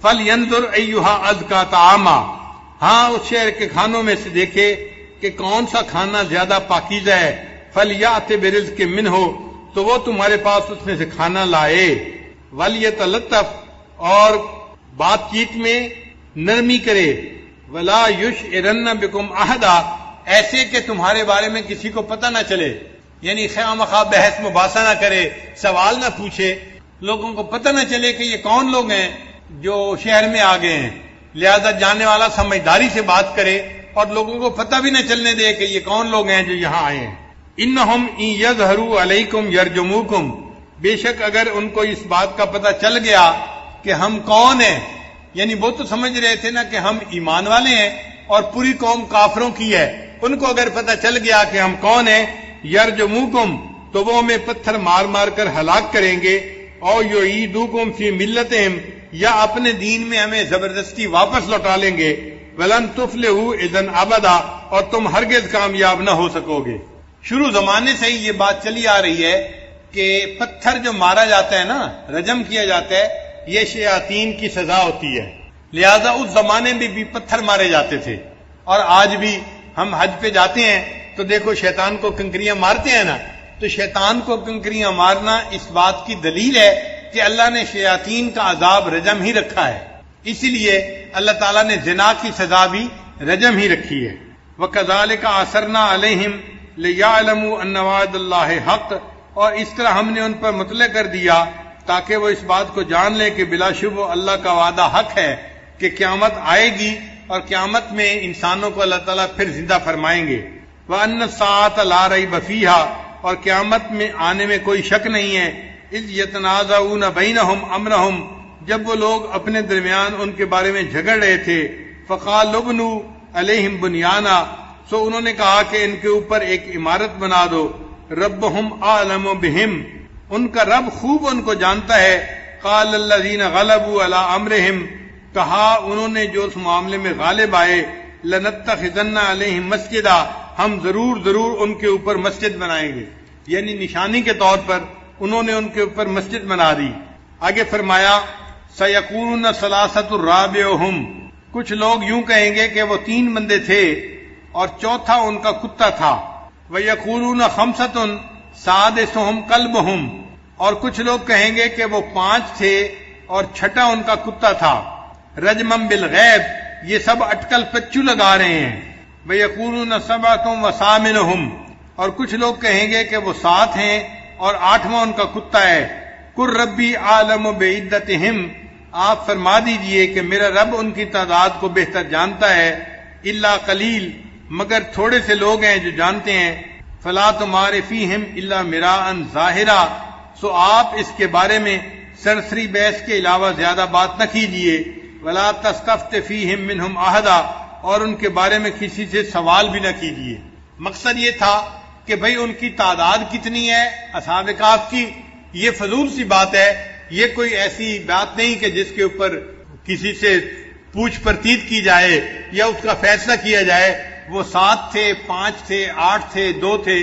فَلْيَنْظُرْ أَيُّهَا أَزْكَىٰ طَعَامًا، ہاں اس شہر کے کھانوں میں سے دیکھے کہ کون سا کھانا زیادہ پاکیزہ ہے. فَلْيَأْتِ بِرِزْقٍ مِّنْهُ، تو وہ تمہارے پاس اس میں سے کھانا لائے. وَلْيَتَلَطَّفْ، اور بات چیت میں نرمی کرے. وَلَا يُشْعِرَنَّ بِكُمْ أَحَدًا، ایسے کہ تمہارے بارے میں کسی کو پتہ نہ چلے. یعنی خواہ مخواہ بحث مباحثہ نہ کرے، سوال نہ پوچھے، لوگوں کو پتہ نہ چلے کہ یہ کون لوگ ہیں جو شہر میں آ گئے ہیں. لہذا جانے والا سمجھداری سے بات کرے اور لوگوں کو پتہ بھی نہ چلنے دے کہ یہ کون لوگ ہیں جو یہاں آئے ہیں. انہم ان یظہروا علیکم یرجموکم، بے شک اگر ان کو اس بات کا پتہ چل گیا کہ ہم کون ہیں، یعنی وہ تو سمجھ رہے تھے نا کہ ہم ایمان والے ہیں اور پوری قوم کافروں کی ہے، ان کو اگر پتہ چل گیا کہ ہم کون ہیں، یرجموکم، تو وہ ہمیں پتھر مار مار کر ہلاک کریں گے. او یعیدوکم فی ملتہم، یا اپنے دین میں ہمیں زبردستی واپس لوٹا لیں گے. ولن تفلحوا اذا ابدا، اور تم ہرگز کامیاب نہ ہو سکو گے. شروع زمانے سے ہی یہ بات چلی آ رہی ہے کہ پتھر جو مارا جاتا ہے نا، رجم کیا جاتا ہے، یہ شیاطین کی سزا ہوتی ہے. لہذا اس زمانے میں بھی پتھر مارے جاتے تھے. اور آج بھی ہم حج پہ جاتے ہیں تو دیکھو شیطان کو کنکریاں مارتے ہیں نا، تو شیطان کو کنکریاں مارنا اس بات کی دلیل ہے کہ اللہ نے شیاطین کا عذاب رجم ہی رکھا ہے. اسی لیے اللہ تعالیٰ نے زنا کی سزا بھی رجم ہی رکھی ہے. وَكَذَلِكَ أَثَرْنَا عَلَيْهِمْ لِيَعْلَمُوا أَنَّ وَعْدَ اللَّهِ حَقٌّ، اور اس طرح ہم نے ان پر مطلع کر دیا تاکہ وہ اس بات کو جان لیں کہ بلا شبہ اللہ کا وعدہ حق ہے کہ قیامت آئے گی اور قیامت میں انسانوں کو اللہ تعالیٰ پھر زندہ فرمائیں گے. وَأَنَّ السَّاعَةَ لَا رَيْبَ فِيهَا، اور قیامت میں آنے میں کوئی شک نہیں ہے. اِذْ يَتَنَازَعُونَ بَيْنَهُمْ أَمْرَهُمْ، جب وہ لوگ اپنے درمیان ان کے بارے میں جھگڑ رہے تھے. فَقَالُوا ابْنُوا عَلَيْهِمْ بُنْيَانًا، سو انہوں نے کہا کہ ان کے اوپر ایک عمارت بنا دو. رَبُّهُمْ أَعْلَمُ بِهِمْ، ان کا رب خوب ان کو جانتا ہے. قَالَ الَّذِينَ غَلَبُوا عَلَىٰ أَمْرِهِمْ، کہا انہوں نے جو اس معاملے میں غالب آئے، لَنَتَّخِذَنَّ عَلَيْهِمْ مَسْجِدًا، ہم ضرور ان کے اوپر مسجد بنائیں گے. یعنی نشانی کے طور پر انہوں نے ان کے اوپر مسجد بنا دی. آگے فرمایا سَيَقُولُونَ ثَلَاثَةٌ رَابِعُهُمْ، کچھ لوگ یوں کہیں گے کہ وہ 3 بندے تھے اور چوتھا ان کا کتا تھا. وَيَقُولُونَ خَمْسَةٌ سَادِسُهُمْ كَلْبُهُمْ، اور کچھ لوگ کہیں گے کہ وہ 5 تھے اور چھٹا ان کا کتا تھا. رجمًا بالغیب، یہ سب اٹکل پچو لگا رہے ہیں. وَيَقُولُونَ سَبْعَةٌ وَثَامِنُهُمْ، اور کچھ لوگ کہیں گے کہ وہ 7 ہیں اور 8واں ان کا کتا ہے. قُل رَبِّي أَعْلَمُ بِعِدَّتِهِمْ، آپ فرما دیجئے کہ میرا رب ان کی تعداد کو بہتر جانتا ہے. إِلَّا قَلِيلٌ،
مگر تھوڑے سے لوگ ہیں جو جانتے ہیں. فلا تمار فیہم الا مراء ظاہرا، سو آپ اس کے بارے میں سرسری بحث کے علاوہ زیادہ بات نہ کیجیے. ولا تستفت فیہم منہم احدا، اور ان کے بارے میں کسی سے سوال بھی نہ کیجیے. مقصد یہ تھا کہ بھئی ان کی تعداد کتنی ہے اصحاب کہف کی، یہ فضول سی بات ہے. یہ کوئی ایسی بات نہیں کہ جس کے اوپر کسی سے پوچھ پرتیت کی جائے یا اس کا فیصلہ کیا جائے. وہ 7 تھے، 5 تھے، 8 تھے، 2 تھے،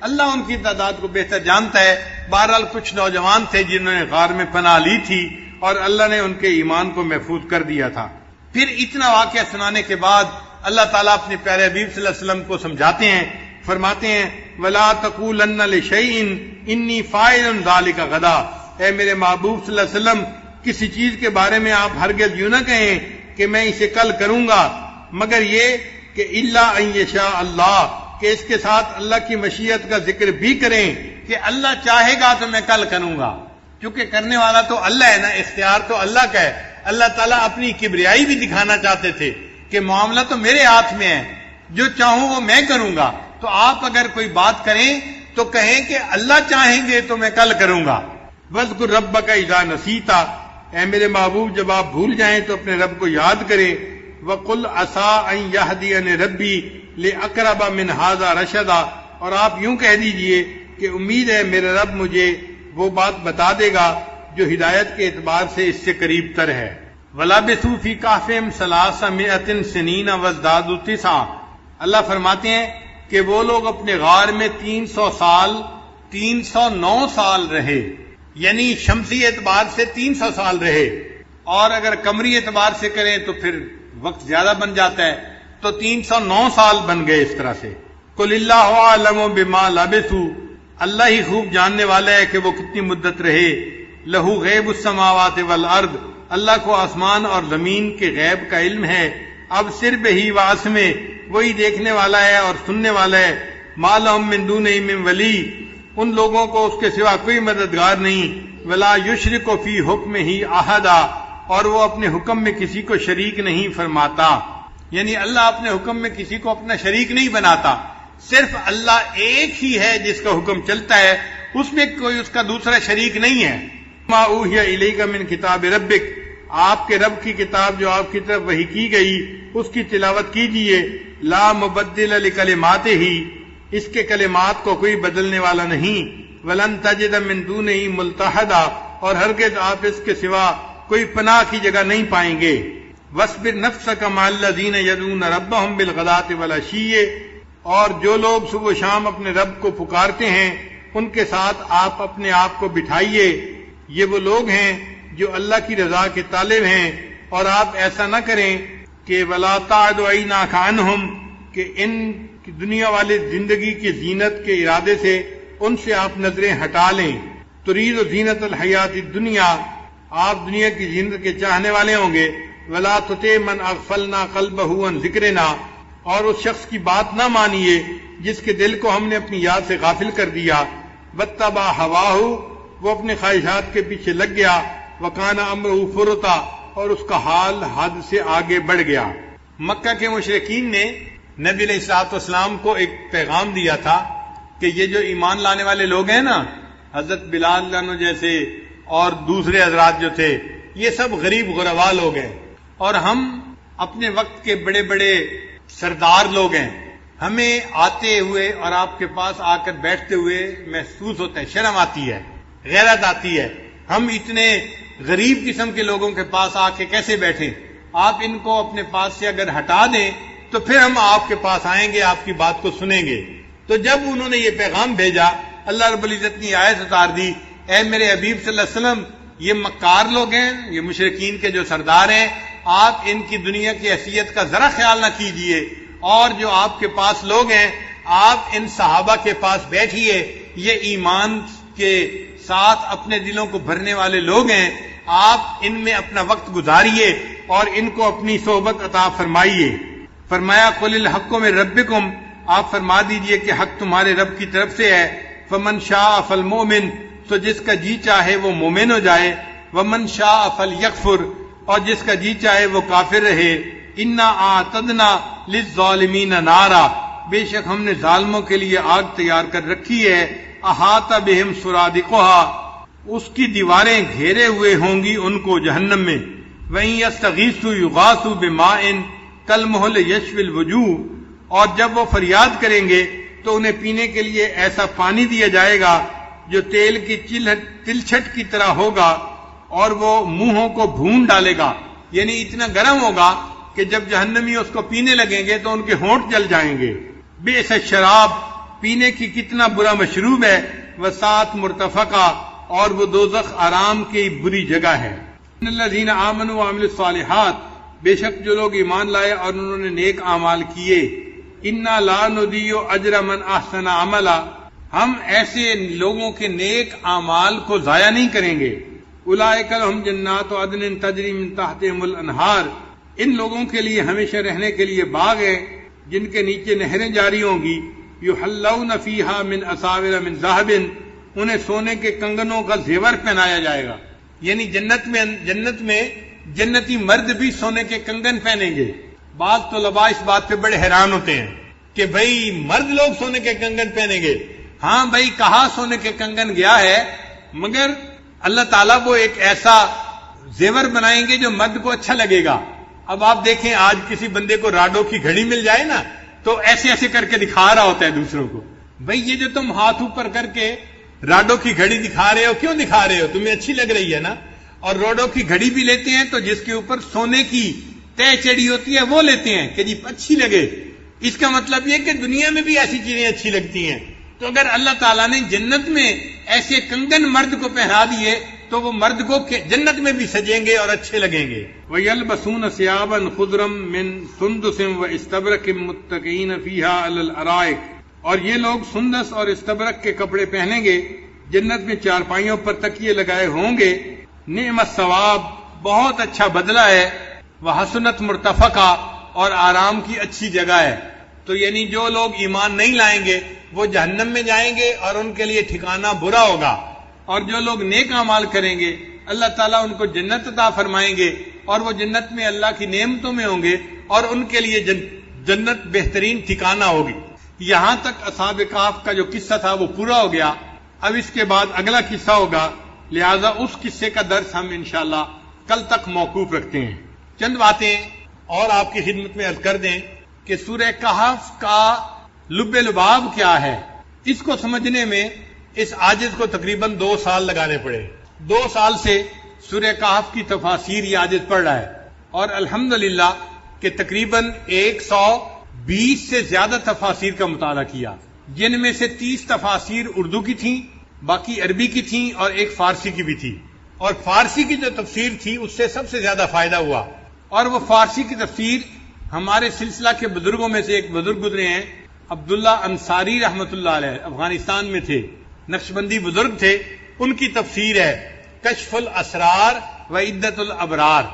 اللہ ان کی تعداد کو بہتر جانتا ہے. بہرحال کچھ نوجوان تھے جنہوں نے غار میں پناہ لی تھی اور اللہ نے ان کے ایمان کو محفوظ کر دیا تھا. پھر اتنا واقعہ سنانے کے بعد اللہ تعالیٰ اپنے پیارے حبیب صلی اللہ علیہ وسلم کو سمجھاتے ہیں، فرماتے ہیں وَلَا تَقُولَنَّ لِشَيْءٍ إِنِّي فَاعِلٌ ذَلِكَ غَدًا. اے میرے محبوب صلی اللہ علیہ وسلم، کسی چیز کے بارے میں آپ ہرگز یوں نہ کہیں کہ میں اسے کل کروں گا، مگر یہ کہ الا ان یشاء اللہ، کہ اس کے ساتھ اللہ کی مشیت کا ذکر بھی کریں کہ اللہ چاہے گا تو میں کل کروں گا. کیونکہ کرنے والا تو اللہ ہے نا، اختیار تو اللہ کا ہے. اللہ تعالیٰ اپنی کبریائی بھی دکھانا چاہتے تھے کہ معاملہ تو میرے ہاتھ میں ہے، جو چاہوں وہ میں کروں گا. تو آپ اگر کوئی بات کریں تو کہیں کہ اللہ چاہیں گے تو میں کل کروں گا. وَاذْكُرْ رَبَّكَ إِذَا نَسِيتَ، اے میرے محبوب جب آپ بھول جائیں تو اپنے رب کو یاد کریں. وَقُلْ عَسَىٰ أَن يَهْدِيَنِ رَبِّي لِأَقْرَبَ مِنْ هَٰذَا رَشَدًا، اور آپ یوں کہہ دیجئے کہ امید ہے میرے رب مجھے وہ بات بتا دے گا جو ہدایت کے اعتبار سے اس سے قریب تر ہے. وَلَبِثُوا فِي كَهْفِهِمْ 300 سِنِينَ وَازْدَادُوا 9. اللہ فرماتے ہیں کہ وہ لوگ اپنے غار میں 309 سال رہے، یعنی شمسی اعتبار سے 300 سال رہے، اور اگر قمری اعتبار سے کریں تو پھر وقت زیادہ بن جاتا ہے، تو 309 سال بن گئے اس طرح سے. قُلِ اللَّهُ أَعْلَمُ بِمَا لَبِثُوا، اللہ ہی خوب جاننے والا ہے کہ وہ کتنی مدت رہے. لَهُ غَیْبُ السَّمَاوَاتِ وَالْأَرْضِ، اللہ کو آسمان اور زمین کے غیب کا علم ہے. اب صرف ہی واسمے، وہی دیکھنے والا ہے اور سننے والا ہے. مَا لَهُم مِّن دُونِهِ مِّن وَلِيٍّ، ان لوگوں کو اس کے سوا کوئی مددگار نہیں. وَلَا يُشْرِكُ فِي حُکْمِهِ أَحَدًا، اور وہ اپنے حکم میں کسی کو شریک نہیں فرماتا. یعنی اللہ اپنے حکم میں کسی کو اپنا شریک نہیں بناتا، صرف اللہ ایک ہی ہے جس کا حکم چلتا ہے، اس میں کوئی اس کا دوسرا شریک نہیں ہے. مَا أُوحِیَ إِلَيْکَ مِن کتاب ربک، آپ کے رب کی کتاب جو آپ کی طرف وحی کی گئی اس کی تلاوت کیجئے. لا مبدل لکلماتہ، اس کے کلمات کو کوئی بدلنے والا نہیں. ولن تجد من دونہ ملتحدا، اور ہرگز آپ اس کے سوا کوئی پناہ کی جگہ نہیں پائیں گے. وَاصْبِرْ نَفْسَكَ مَعَ الَّذِينَ يَدْعُونَ رَبَّهُمْ بِالْغَدَاةِ وَالْعَشِيِّ، اور جو لوگ صبح و شام اپنے رب کو پکارتے ہیں ان کے ساتھ آپ اپنے آپ کو بٹھائیے. یہ وہ لوگ ہیں جو اللہ کی رضا کے طالب ہیں، اور آپ ایسا نہ کریں کہ وَلَا تَعْدُ عَيْنَاكَ عَنْهُمْ، کہ ان کی دنیا والی زندگی کی زینت کے ارادے سے ان سے آپ نظریں ہٹا لیں. تُرِيدُ زِينَةَ الْحَيَاةِ الدُّنْيَا، آپ دنیا کی زینت کے چاہنے والے ہوں گے. وَلَا تُطِعْ مَنْ أَغْفَلْنَا قَلْبَهُ عَنْ ذِكْرِنَا، اور اس شخص کی بات نہ مانیے جس کے دل کو ہم نے اپنی یاد سے غافل کر دیا. وَاتَّبَعَ هَوَاهُ، وہ اپنے خواہشات کے پیچھے لگ گیا. وَكَانَ أَمْرُهُ فُرُطًا، اور اس کا حال حد سے آگے بڑھ گیا. مکہ کے مشرکین نے نبی علیہ الصلوۃ والسلام کو ایک پیغام دیا تھا کہ یہ جو ایمان لانے والے لوگ ہیں نا، حضرت بلال عنہ جیسے اور دوسرے حضرات جو تھے، یہ سب غریب غربا لوگ ہیں، اور ہم اپنے وقت کے بڑے بڑے سردار لوگ ہیں. ہمیں آتے ہوئے اور آپ کے پاس آ کر بیٹھتے ہوئے محسوس ہوتا ہے، شرم آتی ہے، غیرت آتی ہے. ہم اتنے غریب قسم کے لوگوں کے پاس آ کے کیسے بیٹھیں؟ آپ ان کو اپنے پاس سے اگر ہٹا دیں تو پھر ہم آپ کے پاس آئیں گے، آپ کی بات کو سنیں گے. تو جب انہوں نے یہ پیغام بھیجا، اللہ رب العزت نے آیت اتار دی، اے میرے حبیب صلی اللہ علیہ وسلم، یہ مکار لوگ ہیں، یہ مشرکین کے جو سردار ہیں، آپ ان کی دنیا کی حیثیت کا ذرا خیال نہ کیجئے، اور جو آپ کے پاس لوگ ہیں آپ ان صحابہ کے پاس بیٹھیے، یہ ایمان کے ساتھ اپنے دلوں کو بھرنے والے لوگ ہیں، آپ ان میں اپنا وقت گزاریے اور ان کو اپنی صحبت عطا فرمائیے. فرمایا قُلِ الْحَقُّ مِن رَبِّكُمْ، آپ فرما دیجئے کہ حق تمہارے رب کی طرف سے ہے. فَمَنْ شَاءَ فَلْمُؤْمِنْ، تو جس کا جی چاہے وہ مومن ہو جائے. وَمَنْ شَاءَ فَلْيَكْفُرْ، اور جس کا جی چاہے وہ کافر رہے. اِنَّا أَعْتَدْنَا للظالمین نارا، بے شک ہم نے ظالموں کے لیے آگ تیار کر رکھی ہے، احاط بہم سرادقها، اس کی دیواریں گھیرے ہوئے ہوں گی ان کو جہنم میں، وَإِن يَسْتَغِيثُوا يُغَاثُوا بِمَاءٍ كَالْمُهْلِ يَشْوِي الْوُجُوهَ، اور جب وہ فریاد کریں گے تو انہیں پینے کے لیے ایسا پانی دیا جائے گا جو تیل کی تلچھٹ کی طرح ہوگا اور وہ منہوں کو بھون ڈالے گا، یعنی اتنا گرم ہوگا کہ جب جہنمی اس کو پینے لگیں گے تو ان کے ہونٹ جل جائیں گے۔ بئس الشراب، پینے کی کتنا برا مشروب ہے، وساعت مرتفقہ، اور وہ دوزخ آرام کی بری جگہ ہے۔ ان الذین آمنوا وعملوا الصالحات، بے شک جو لوگ ایمان لائے اور انہوں نے نیک اعمال کیے، انا لا نضیع اجر من احسن عملا، ہم ایسے لوگوں کے نیک اعمال کو ضائع نہیں کریں گے۔ اولئک لہم جنات عدن تجری من تحتہم الانہار، ان لوگوں کے لیے ہمیشہ رہنے کے لیے باغ ہے جن کے نیچے نہریں جاری ہوں گی، یحلون فیہا من اساور من ذہب، انہیں سونے کے کنگنوں کا زیور پہنایا جائے گا، یعنی جنت میں جنتی مرد بھی سونے کے کنگن پہنیں گے۔ بعض طلباء اس بات پہ بڑے حیران ہوتے ہیں کہ بھئی مرد لوگ سونے کے کنگن پہنیں گے۔ ہاں بھئی، کہا سونے کے کنگن گیا ہے، مگر اللہ تعالیٰ وہ ایک ایسا زیور بنائیں گے جو مرد کو اچھا لگے گا۔ اب آپ دیکھیں، آج کسی بندے کو راڈو کی گھڑی مل جائے نا تو ایسے ایسے کر کے دکھا رہا ہوتا ہے دوسروں کو، بھئی یہ جو تم ہاتھ اوپر کر کے راڈو کی گھڑی دکھا رہے ہو، کیوں دکھا رہے ہو؟ تمہیں اچھی لگ رہی ہے نا۔ اور راڈو کی گھڑی بھی لیتے ہیں تو جس کے اوپر سونے کی تہ چڑی ہوتی ہے وہ لیتے ہیں کہ جی اچھی لگے۔ اس کا مطلب یہ کہ دنیا میں بھی ایسی چیزیں اچھی لگتی ہیں۔ تو اگر اللہ تعالیٰ نے جنت میں ایسے کنگن مرد کو پہنا دیے تو وہ مرد کو جنت میں بھی سجیں گے اور اچھے لگیں گے۔ وَيَلْبَسُونَ ثِيَابًا خُضْرًا مِّن سُندُسٍ وَإِسْتَبْرَقٍ مُّتَّكِئِينَ فِيهَا عَلَى الْأَرَائِكِ، اور یہ لوگ سندس اور استبرق کے کپڑے پہنیں گے، جنت میں چارپائیوں پر تکیے لگائے ہوں گے۔ نعم الثواب، بہت اچھا بدلہ ہے، وحسنت مرتفقہ، اور آرام کی اچھی جگہ ہے۔ تو یعنی جو لوگ ایمان نہیں لائیں گے وہ جہنم میں جائیں گے اور ان کے لیے ٹھکانہ برا ہوگا، اور جو لوگ نیک اعمال کریں گے اللہ تعالیٰ ان کو جنت عطا فرمائیں گے اور وہ جنت میں اللہ کی نعمتوں میں ہوں گے اور ان کے لیے جنت بہترین ٹھکانہ ہوگی۔ یہاں تک اصحاب کہف کا جو قصہ تھا وہ پورا ہو گیا۔ اب اس کے بعد اگلا قصہ ہوگا، لہذا اس قصے کا درس ہم انشاءاللہ کل تک موقوف رکھتے ہیں۔ چند باتیں اور آپ کی خدمت میں عرض کر دیں کہ سورہ کہف کا لب لباب کیا ہے، اس کو سمجھنے میں اس عاجز کو تقریباً 2 سال لگانے پڑے۔ 2 سال سے سورہ کہف کی تفاسیر یہ عاجز پڑھ رہا ہے، اور الحمدللہ کہ تقریباً 120 سے زیادہ تفاسیر کا مطالعہ کیا، جن میں سے 30 تفاسیر اردو کی تھیں، باقی عربی کی تھیں اور ایک فارسی کی بھی تھی۔ اور فارسی کی جو تفسیر تھی اس سے سب سے زیادہ فائدہ ہوا، اور وہ فارسی کی تفسیر ہمارے سلسلہ کے بزرگوں میں سے ایک بزرگ گزرے ہیں، عبداللہ انصاری رحمۃ اللہ علیہ، افغانستان میں تھے، نقشبندی بزرگ تھے، ان کی تفسیر ہے کشف الاسرار و عدت الابرار۔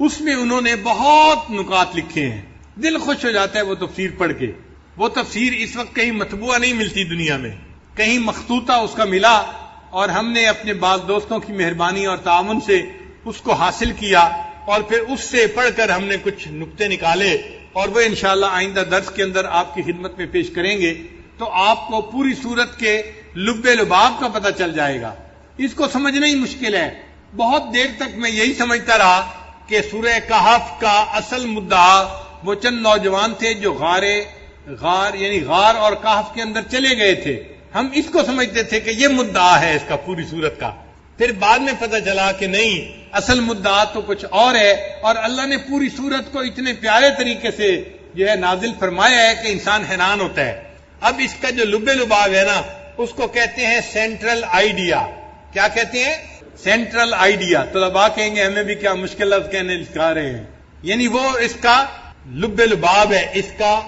اس میں انہوں نے بہت نکات لکھے ہیں، دل خوش ہو جاتا ہے وہ تفسیر پڑھ کے۔ وہ تفسیر اس وقت کہیں مطبوعہ نہیں ملتی دنیا میں، کہیں مخطوطہ اس کا ملا، اور ہم نے اپنے بعض دوستوں کی مہربانی اور تعاون سے اس کو حاصل کیا، اور پھر اس سے پڑھ کر ہم نے کچھ نقطے نکالے، اور وہ انشاءاللہ آئندہ درس کے اندر آپ کی خدمت میں پیش کریں گے، تو آپ کو پوری صورت کے لب لباب کا پتہ چل جائے گا۔ اس کو سمجھنا ہی مشکل ہے۔ بہت دیر تک میں یہی سمجھتا رہا کہ سورہ کہف کا اصل مدعا وہ چند نوجوان تھے جو غار اور کہف کے اندر چلے گئے تھے۔ ہم اس کو سمجھتے تھے کہ یہ مدعا ہے اس کا پوری صورت کا۔ پھر بعد میں پتہ چلا کہ نہیں، اصل مدعا تو کچھ اور ہے، اور اللہ نے پوری صورت کو اتنے پیارے طریقے سے جو ہے نازل فرمایا ہے کہ انسان حیران ہوتا ہے۔ اب اس کا جو لب لباب ہے نا، اس کو کہتے ہیں سینٹرل آئیڈیا۔ کیا کہتے ہیں؟ Central idea. طلباء کہیں گے ہمیں بھی کیا مشکل لفظ کہنے سکھا رہے ہیں، یعنی وہ اس کا لب لباب ہے، اس کا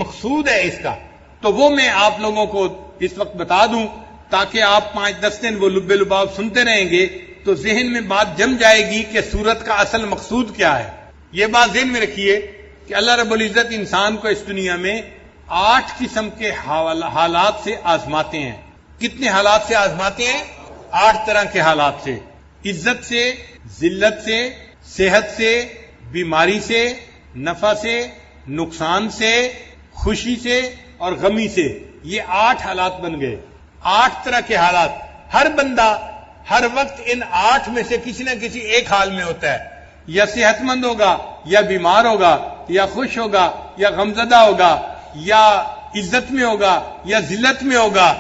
مقصود ہے اس کا۔ تو وہ میں آپ لوگوں کو اس وقت بتا دوں تاکہ آپ 5-10 دن وہ لب لباب سنتے رہیں گے تو ذہن میں بات جم جائے گی کہ سورت کا اصل مقصود کیا ہے۔ یہ بات ذہن میں رکھیے کہ اللہ رب العزت انسان کو اس دنیا میں 8 قسم کے حالات سے آزماتے ہیں۔ کتنے حالات سے آزماتے ہیں؟ 8 طرح کے حالات سے، عزت سے، ذلت سے، صحت سے، بیماری سے، نفع سے، نقصان سے، خوشی سے اور غمی سے، یہ 8 حالات بن گئے. 8 طرح کے حالات. ہر بندہ ہر وقت ان 8 میں سے کسی نہ کسی ایک حال میں ہوتا ہے. یا صحت مند ہوگا، یا بیمار ہوگا، یا خوش ہوگا، یا غمزدہ ہوگا، یا عزت میں ہوگا، یا ذلت میں ہوگا،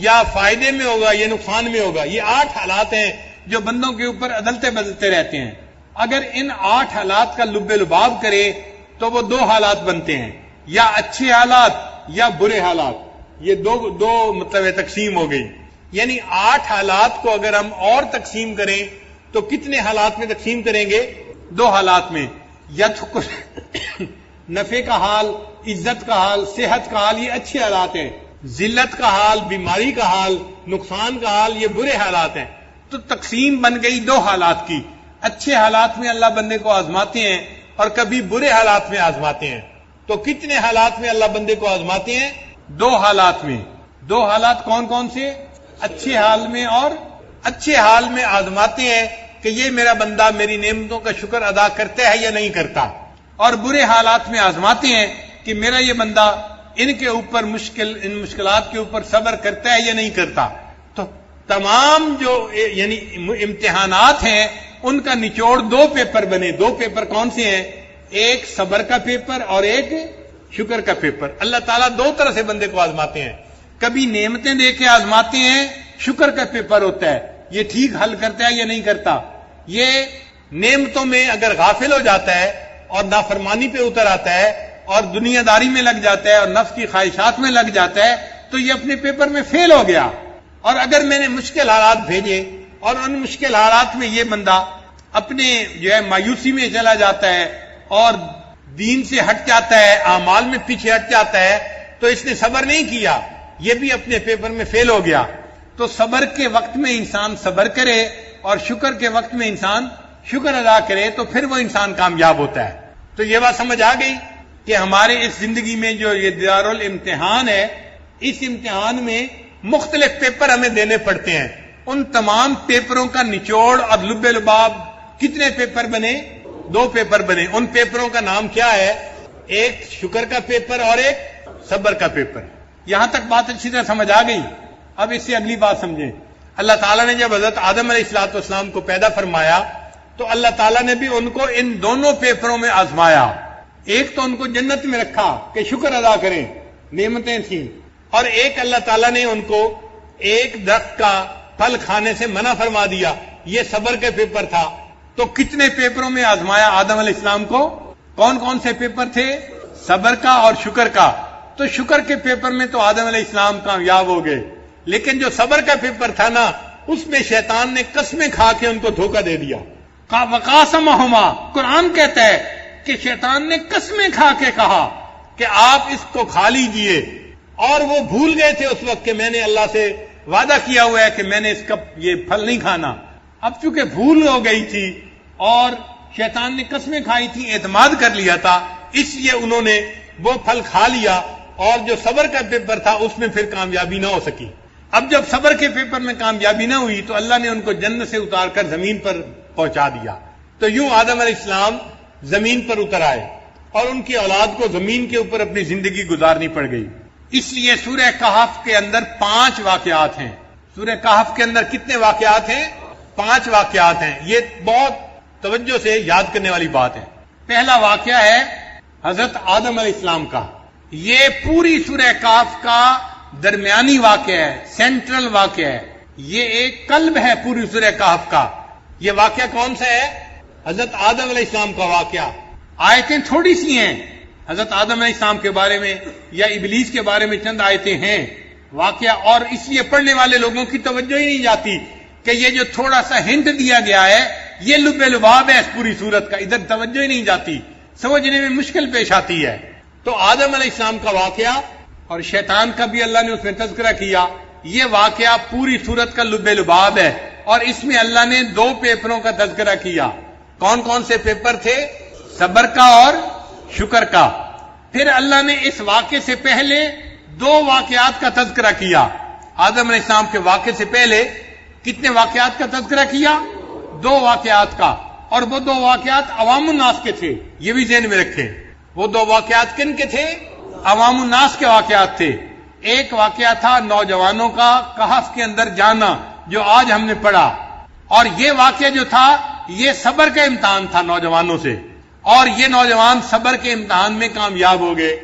یا فائدے میں ہوگا، یا نقصان میں ہوگا. یہ 8 حالات ہیں جو بندوں کے اوپر عدلتے بدلتے رہتے ہیں. اگر ان 8 حالات کا لب لباب کرے تو وہ 2 حالات بنتے ہیں، یا اچھے حالات یا برے حالات. یہ دو مطلب تقسیم ہو گئی. یعنی 8 حالات کو اگر ہم اور تقسیم کریں تو کتنے حالات میں تقسیم کریں گے؟ 2 حالات میں. یا تو نفع کا حال، عزت کا حال، صحت کا حال، یہ اچھے حالات ہیں. ذلت کا حال، بیماری کا حال، نقصان کا حال، یہ برے حالات ہیں. تو تقسیم بن گئی 2 حالات کی. اچھے حالات میں اللہ بندے کو آزماتے ہیں اور کبھی برے حالات میں آزماتے ہیں. تو کتنے حالات میں اللہ بندے کو آزماتے ہیں؟ 2 حالات میں. 2 حالات کون کون سے؟ اچھے حال میں اور اچھے حال میں آزماتے ہیں کہ یہ میرا بندہ میری نعمتوں کا شکر ادا کرتا ہے یا نہیں کرتا. اور برے حالات میں آزماتے ہیں کہ میرا یہ بندہ ان کے اوپر ان مشکلات کے اوپر صبر کرتا ہے یا نہیں کرتا. تو تمام جو یعنی امتحانات ہیں ان کا نچوڑ 2 پیپر بنے. 2 پیپر کون سے ہیں؟ ایک صبر کا پیپر اور ایک شکر کا پیپر. اللہ تعالیٰ 2 طرح سے بندے کو آزماتے ہیں. کبھی نعمتیں دے کے آزماتے ہیں، شکر کا پیپر ہوتا ہے، یہ ٹھیک حل کرتا ہے یا نہیں کرتا. یہ نعمتوں میں اگر غافل ہو جاتا ہے اور نافرمانی پہ اتر آتا ہے اور دنیا داری میں لگ جاتا ہے اور نفس کی خواہشات میں لگ جاتا ہے تو یہ اپنے پیپر میں فیل ہو گیا. اور اگر میں نے مشکل حالات بھیجے اور ان مشکل حالات میں یہ بندہ اپنے جو ہے مایوسی میں چلا جاتا ہے اور دین سے ہٹ جاتا ہے، اعمال میں پیچھے ہٹ جاتا ہے، تو اس نے صبر نہیں کیا، یہ بھی اپنے پیپر میں فیل ہو گیا. تو صبر کے وقت میں انسان صبر کرے اور شکر کے وقت میں انسان شکر ادا کرے تو پھر وہ انسان کامیاب ہوتا ہے. تو یہ بات سمجھ آ گئی کہ ہمارے اس زندگی میں جو یہ دارالامتحان ہے، اس امتحان میں مختلف پیپر ہمیں دینے پڑتے ہیں. ان تمام پیپروں کا نچوڑ اور لب لباب کتنے پیپر بنے؟ 2 پیپر بنے. ان پیپروں کا نام کیا ہے؟ ایک شکر کا پیپر اور ایک صبر کا پیپر. یہاں تک بات اچھی طرح سمجھ آ گئی. اب اس سے اگلی بات سمجھیں. اللہ تعالیٰ نے جب حضرت آدم علیہ السلام کو پیدا فرمایا تو اللہ تعالیٰ نے بھی ان کو ان دونوں پیپروں میں آزمایا. ایک تو ان کو جنت میں رکھا کہ شکر ادا کریں، نعمتیں تھیں، اور ایک اللہ تعالیٰ نے ان کو ایک درخت کا پھل کھانے سے منع فرما دیا. یہ صبر کے پیپر تھا. تو کتنے پیپروں میں آزمایا آدم علیہ السلام کو؟ کون کون سے پیپر تھے؟ صبر کا اور شکر کا. تو شکر کے پیپر میں تو آدم علیہ السلام کامیاب ہو گئے، لیکن جو صبر کا پیپر تھا نا، اس میں شیطان نے قسمیں کھا کے ان کو دھوکہ دے دیا. وقاسمہما، قرآن کہتا ہے کہ شیطان نے قسمیں کھا کے کہا کہ آپ اس کو کھا لیجئے، اور وہ بھول گئے تھے اس وقت کہ میں نے اللہ سے وعدہ کیا ہوا ہے کہ میں نے اس کا یہ پھل نہیں کھانا. اب چونکہ بھول ہو گئی تھی اور شیطان نے قسمیں کھائی تھی، اعتماد کر لیا تھا، اس لیے انہوں نے وہ پھل کھا لیا، اور جو صبر کا پیپر تھا اس میں پھر کامیابی نہ ہو سکی. اب جب صبر کے پیپر میں کامیابی نہ ہوئی تو اللہ نے ان کو جنت سے اتار کر زمین پر پہنچا دیا. تو یوں آدم علیہ السلام زمین پر اتر آئے اور ان کی اولاد کو زمین کے اوپر اپنی زندگی گزارنی پڑ گئی. اس لیے سورہ کہف کے اندر 5 واقعات ہیں. سورہ کہف کے اندر کتنے واقعات ہیں؟ 5 واقعات ہیں. یہ بہت توجہ سے یاد کرنے والی بات ہے. پہلا واقعہ ہے حضرت آدم علیہ السلام کا. یہ پوری سورہ کہف کا درمیانی واقعہ ہے، سینٹرل واقعہ ہے. یہ ایک قلب ہے پوری سورہ کہف کا. یہ واقعہ کون سا ہے؟ حضرت آدم علیہ السلام کا واقعہ. آیتیں تھوڑی سی ہیں حضرت آدم علیہ السلام کے بارے میں یا ابلیس کے بارے میں، چند آیتیں ہیں واقعہ، اور اس لیے پڑھنے والے لوگوں کی توجہ ہی نہیں جاتی کہ یہ جو تھوڑا سا ہنٹ دیا گیا ہے یہ لب لباب ہے اس پوری صورت کا. ادھر توجہ ہی نہیں جاتی، سمجھنے میں مشکل پیش آتی ہے. تو آدم علیہ السلام کا واقعہ اور شیطان کا بھی اللہ نے اس میں تذکرہ کیا. یہ واقعہ پوری صورت کا لب لباب ہے، اور اس میں اللہ نے 2 پیپروں کا تذکرہ کیا. کون کون سے پیپر تھے؟ صبر کا اور شکر کا. پھر اللہ نے اس واقعے سے پہلے 2 واقعات کا تذکرہ کیا. آدم علیہ السلام کے واقعے سے پہلے کتنے واقعات کا تذکرہ کیا؟ 2 واقعات کا. اور وہ 2 واقعات عوام الناس کے تھے، یہ بھی ذہن میں رکھیں. وہ دو واقعات کن کے تھے؟ عوام الناس کے واقعات تھے. ایک واقعہ تھا نوجوانوں کا کہف کے اندر جانا جو آج ہم نے پڑھا، اور یہ واقعہ جو تھا یہ صبر کا امتحان تھا نوجوانوں سے، اور یہ نوجوان صبر کے امتحان میں کامیاب ہو گئے.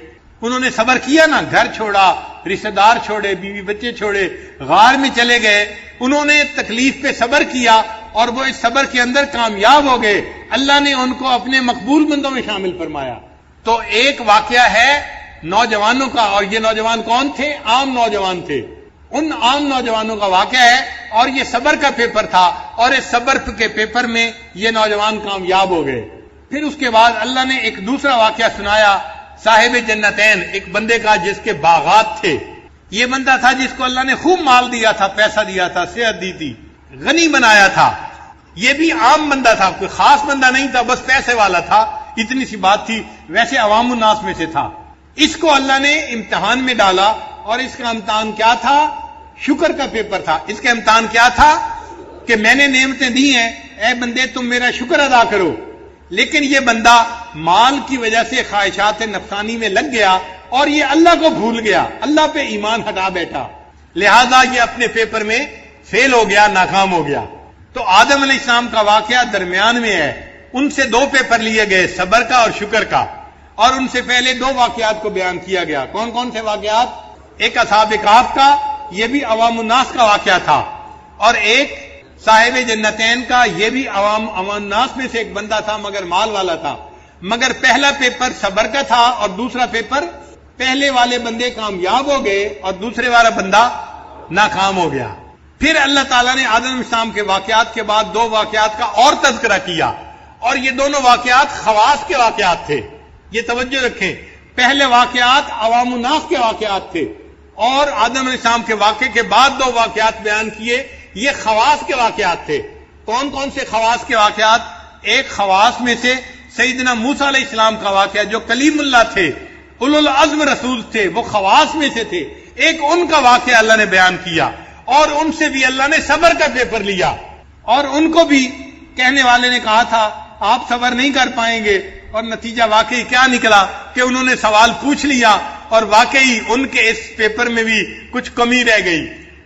انہوں نے صبر کیا نا، گھر چھوڑا، رشتہ دار چھوڑے، بیوی بچے چھوڑے، غار میں چلے گئے. انہوں نے تکلیف پہ صبر کیا اور وہ اس صبر کے اندر کامیاب ہو گئے. اللہ نے ان کو اپنے مقبول بندوں میں شامل فرمایا. تو ایک واقعہ ہے نوجوانوں کا، اور یہ نوجوان کون تھے؟ عام نوجوان تھے. ان عام نوجوانوں کا واقعہ ہے، اور یہ صبر کا پیپر تھا، اور اس صبر کے پیپر میں یہ نوجوان کامیاب ہو گئے. پھر اس کے بعد اللہ نے ایک دوسرا واقعہ سنایا صاحب جنتین، ایک بندے کا جس کے باغات تھے. یہ بندہ تھا جس کو اللہ نے خوب مال دیا تھا، پیسہ دیا تھا، صحت دی تھی، غنی بنایا تھا. یہ بھی عام بندہ تھا، کوئی خاص بندہ نہیں تھا، بس پیسے والا تھا، اتنی سی بات تھی. ویسے عوام الناس میں سے تھا. اس کو اللہ نے امتحان میں ڈالا، اور اس کا امتحان کیا تھا؟ شکر کا پیپر تھا. اس کا امتحان کیا تھا؟ کہ میں نے نعمتیں دی ہیں، اے بندے تم میرا شکر ادا کرو. لیکن یہ بندہ مال کی وجہ سے خواہشات نفسانی میں لگ گیا، اور یہ اللہ کو بھول گیا، اللہ پہ ایمان ہٹا بیٹھا. لہذا یہ اپنے پیپر میں فیل ہو گیا، ناکام ہو گیا. تو آدم علیہ السلام کا واقعہ درمیان میں ہے. ان سے دو پیپر لیے گئے، صبر کا اور شکر کا، اور ان سے پہلے دو واقعات کو بیان کیا گیا. کون کون سے واقعات؟ ایک اصحاب کہف کا، یہ بھی عوام الناس کا واقعہ تھا، اور ایک صاحب جنتین کا، یہ بھی عوام الناس میں سے ایک بندہ تھا مگر مال والا تھا. مگر پہلا پیپر صبر کا تھا، اور دوسرا پیپر پہلے والے بندے کامیاب ہو گئے اور دوسرے والا بندہ ناکام ہو گیا. پھر اللہ تعالیٰ نے آدم علیہ السلام کے واقعات کے بعد دو واقعات کا اور تذکرہ کیا، اور یہ دونوں واقعات خواص کے واقعات تھے. یہ توجہ رکھیں، پہلے واقعات عوام الناس کے واقعات تھے، اور آدم علیہ السلام کے واقعے کے بعد دو واقعات بیان کیے، یہ خواص کے واقعات تھے. کون کون سے خواص کے واقعات؟ ایک خواص میں سے سیدنا موسیٰ علیہ السلام کا واقعہ، جو کلیم اللہ تھے، اولو العزم رسول تھے، وہ خواص میں سے تھے. ایک ان کا واقعہ اللہ نے بیان کیا، اور ان سے بھی اللہ نے صبر کا پیپر لیا. اور ان کو بھی کہنے والے نے کہا تھا آپ صبر نہیں کر پائیں گے، اور نتیجہ واقعی کیا نکلا کہ انہوں نے سوال پوچھ لیا، اور واقعی ان کے اس پیپر میں بھی کچھ کمی رہ گئی.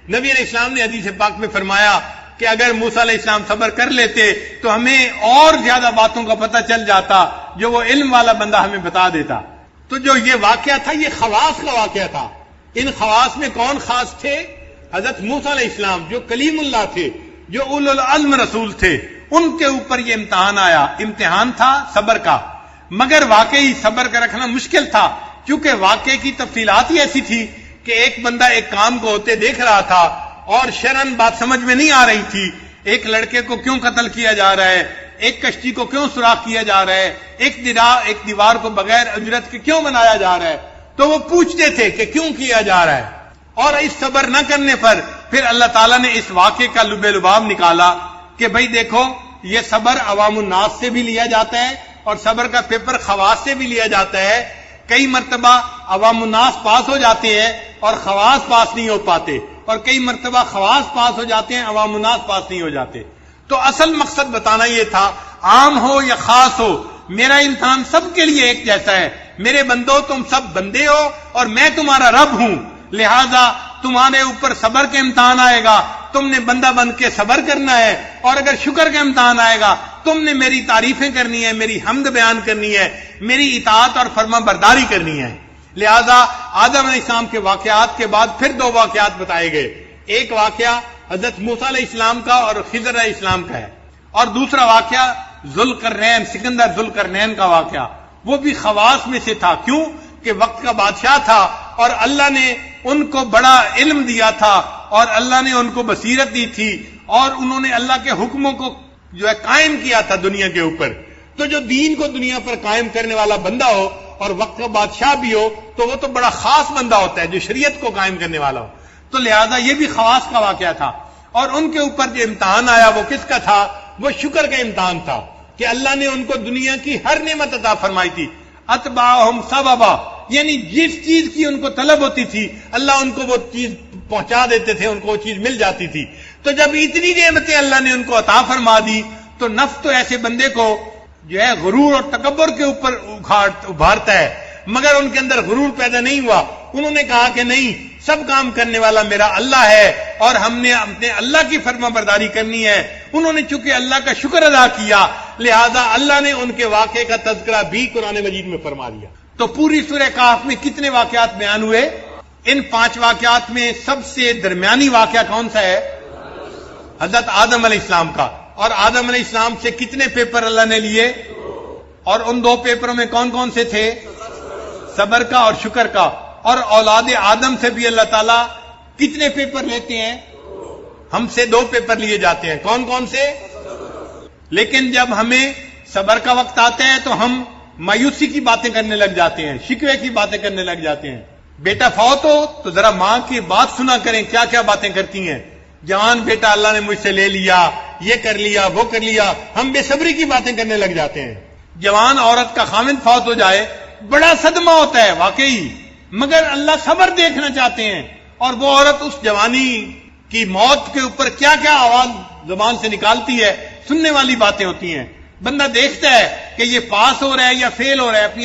نبی علیہ السلام نے حدیث پاک میں فرمایا کہ اگر موسیٰ علیہ السلام صبر کر لیتے تو ہمیں اور زیادہ باتوں کا پتہ چل جاتا جو وہ علم والا بندہ ہمیں بتا دیتا. تو جو یہ واقعہ تھا یہ خواص کا واقعہ تھا. ان خواص میں کون خاص تھے؟ حضرت موسیٰ علیہ السلام جو کلیم اللہ تھے، جو اولو العزم رسول تھے. ان کے اوپر یہ امتحان آیا، امتحان تھا صبر کا. مگر واقعی صبر کا رکھنا مشکل تھا، کیونکہ واقعے کی تفصیلات ہی ایسی تھی کہ ایک بندہ ایک کام کو ہوتے دیکھ رہا تھا اور شرعاً بات سمجھ میں نہیں آ رہی تھی. ایک لڑکے کو کیوں قتل کیا جا رہا ہے، ایک کشتی کو کیوں سوراخ کیا جا رہا ہے، ایک دیوار کو بغیر اجرت کے کیوں بنایا جا رہا ہے. تو وہ پوچھتے تھے کہ کیوں کیا جا رہا ہے. اور اس صبر نہ کرنے پر پھر اللہ تعالیٰ نے اس واقعے کا لب لباب نکالا کہ بھئی دیکھو یہ صبر عوام الناس سے بھی لیا جاتا ہے، اور صبر کا پیپر خواص سے بھی لیا جاتا ہے. کئی مرتبہ عوام الناس پاس ہو جاتے ہیں اور خواص پاس نہیں ہو پاتے، اور کئی مرتبہ خواص پاس ہو جاتے ہیں، عوام الناس پاس نہیں ہو جاتے. تو اصل مقصد بتانا یہ تھا، عام ہو یا خاص ہو، میرا امتحان سب کے لیے ایک جیسا ہے. میرے بندو تم سب بندے ہو اور میں تمہارا رب ہوں، لہذا تمہارے اوپر صبر کا امتحان آئے گا، تم نے بندہ بن کے صبر کرنا ہے. اور اگر شکر کا امتحان آئے گا تم نے میری تعریفیں کرنی ہے، میری حمد بیان کرنی ہے، میری اطاعت اور فرما برداری کرنی ہے. لہذا آدم علیہ السلام کے واقعات کے بعد پھر دو واقعات بتائے گئے. ایک واقعہ حضرت موسیٰ علیہ السلام کا اور خضر علیہ السلام کا ہے، اور دوسرا واقعہ ذوالقرنین، سکندر ذوالقرنین کا واقعہ. وہ بھی خواص میں سے تھا. کیوں کہ وقت کا بادشاہ تھا، اور اللہ نے ان کو بڑا علم دیا تھا، اور اللہ نے ان کو بصیرت دی تھی، اور انہوں نے اللہ کے حکموں کو جو ہے قائم کیا تھا دنیا کے اوپر. تو جو دین کو دنیا پر قائم کرنے والا بندہ ہو اور وقت کا بادشاہ بھی ہو تو وہ تو بڑا خاص بندہ ہوتا ہے جو شریعت کو قائم کرنے والا ہو. تو لہذا یہ بھی خواص کا واقعہ تھا. اور ان کے اوپر جو امتحان آیا وہ کس کا تھا؟ وہ شکر کا امتحان تھا کہ اللہ نے ان کو دنیا کی ہر نعمت عطا فرمائی تھی. اتبعہم سببا، یعنی جس چیز کی ان کو طلب ہوتی تھی اللہ ان کو وہ چیز پہنچا دیتے تھے، ان کو وہ چیز مل جاتی تھی. تو جب اتنی نعمتیں اللہ نے ان کو عطا فرما دی تو نفس تو ایسے بندے کو جو ہے غرور اور تکبر کے اوپر ابھارتا ہے، مگر ان کے اندر غرور پیدا نہیں ہوا. انہوں نے کہا کہ نہیں، سب کام کرنے والا میرا اللہ ہے اور ہم نے اپنے اللہ کی فرما برداری کرنی ہے. انہوں نے چونکہ اللہ کا شکر ادا کیا، لہذا اللہ نے ان کے واقعے کا تذکرہ بھی قرآن مجید میں فرما دیا. تو پوری سورہ کہف میں کتنے واقعات بیان ہوئے؟ ان 5 واقعات میں سب سے درمیانی واقعہ کون سا ہے؟ حضرت آدم علیہ السلام کا. اور آدم علیہ السلام سے کتنے پیپر اللہ نے لیے؟ اور ان 2 پیپروں میں کون کون سے تھے؟ صبر کا اور شکر کا. اور اولاد آدم سے بھی اللہ تعالیٰ کتنے پیپر لیتے ہیں؟ ہم سے 2 پیپر لیے جاتے ہیں. کون کون سے؟ لیکن جب ہمیں صبر کا وقت آتا ہے تو ہم مایوسی کی باتیں کرنے لگ جاتے ہیں، شکوے کی باتیں کرنے لگ جاتے ہیں. بیٹا فوت ہو تو ذرا ماں کی بات سنا کریں، کیا کیا باتیں کرتی ہیں. جوان بیٹا اللہ نے مجھ سے لے لیا، یہ کر لیا، وہ کر لیا، ہم بے صبری کی باتیں کرنے لگ جاتے ہیں. جوان عورت کا خاوند فوت ہو جائے بڑا صدمہ ہوتا ہے واقعی، مگر اللہ صبر دیکھنا چاہتے ہیں. اور وہ عورت اس جوانی کی موت کے اوپر کیا کیا آواز زبان سے نکالتی ہے، سننے والی باتیں ہوتی ہیں. بندہ دیکھتا ہے کہ یہ پاس ہو رہا ہے یا فیل ہو رہا ہے، اپنی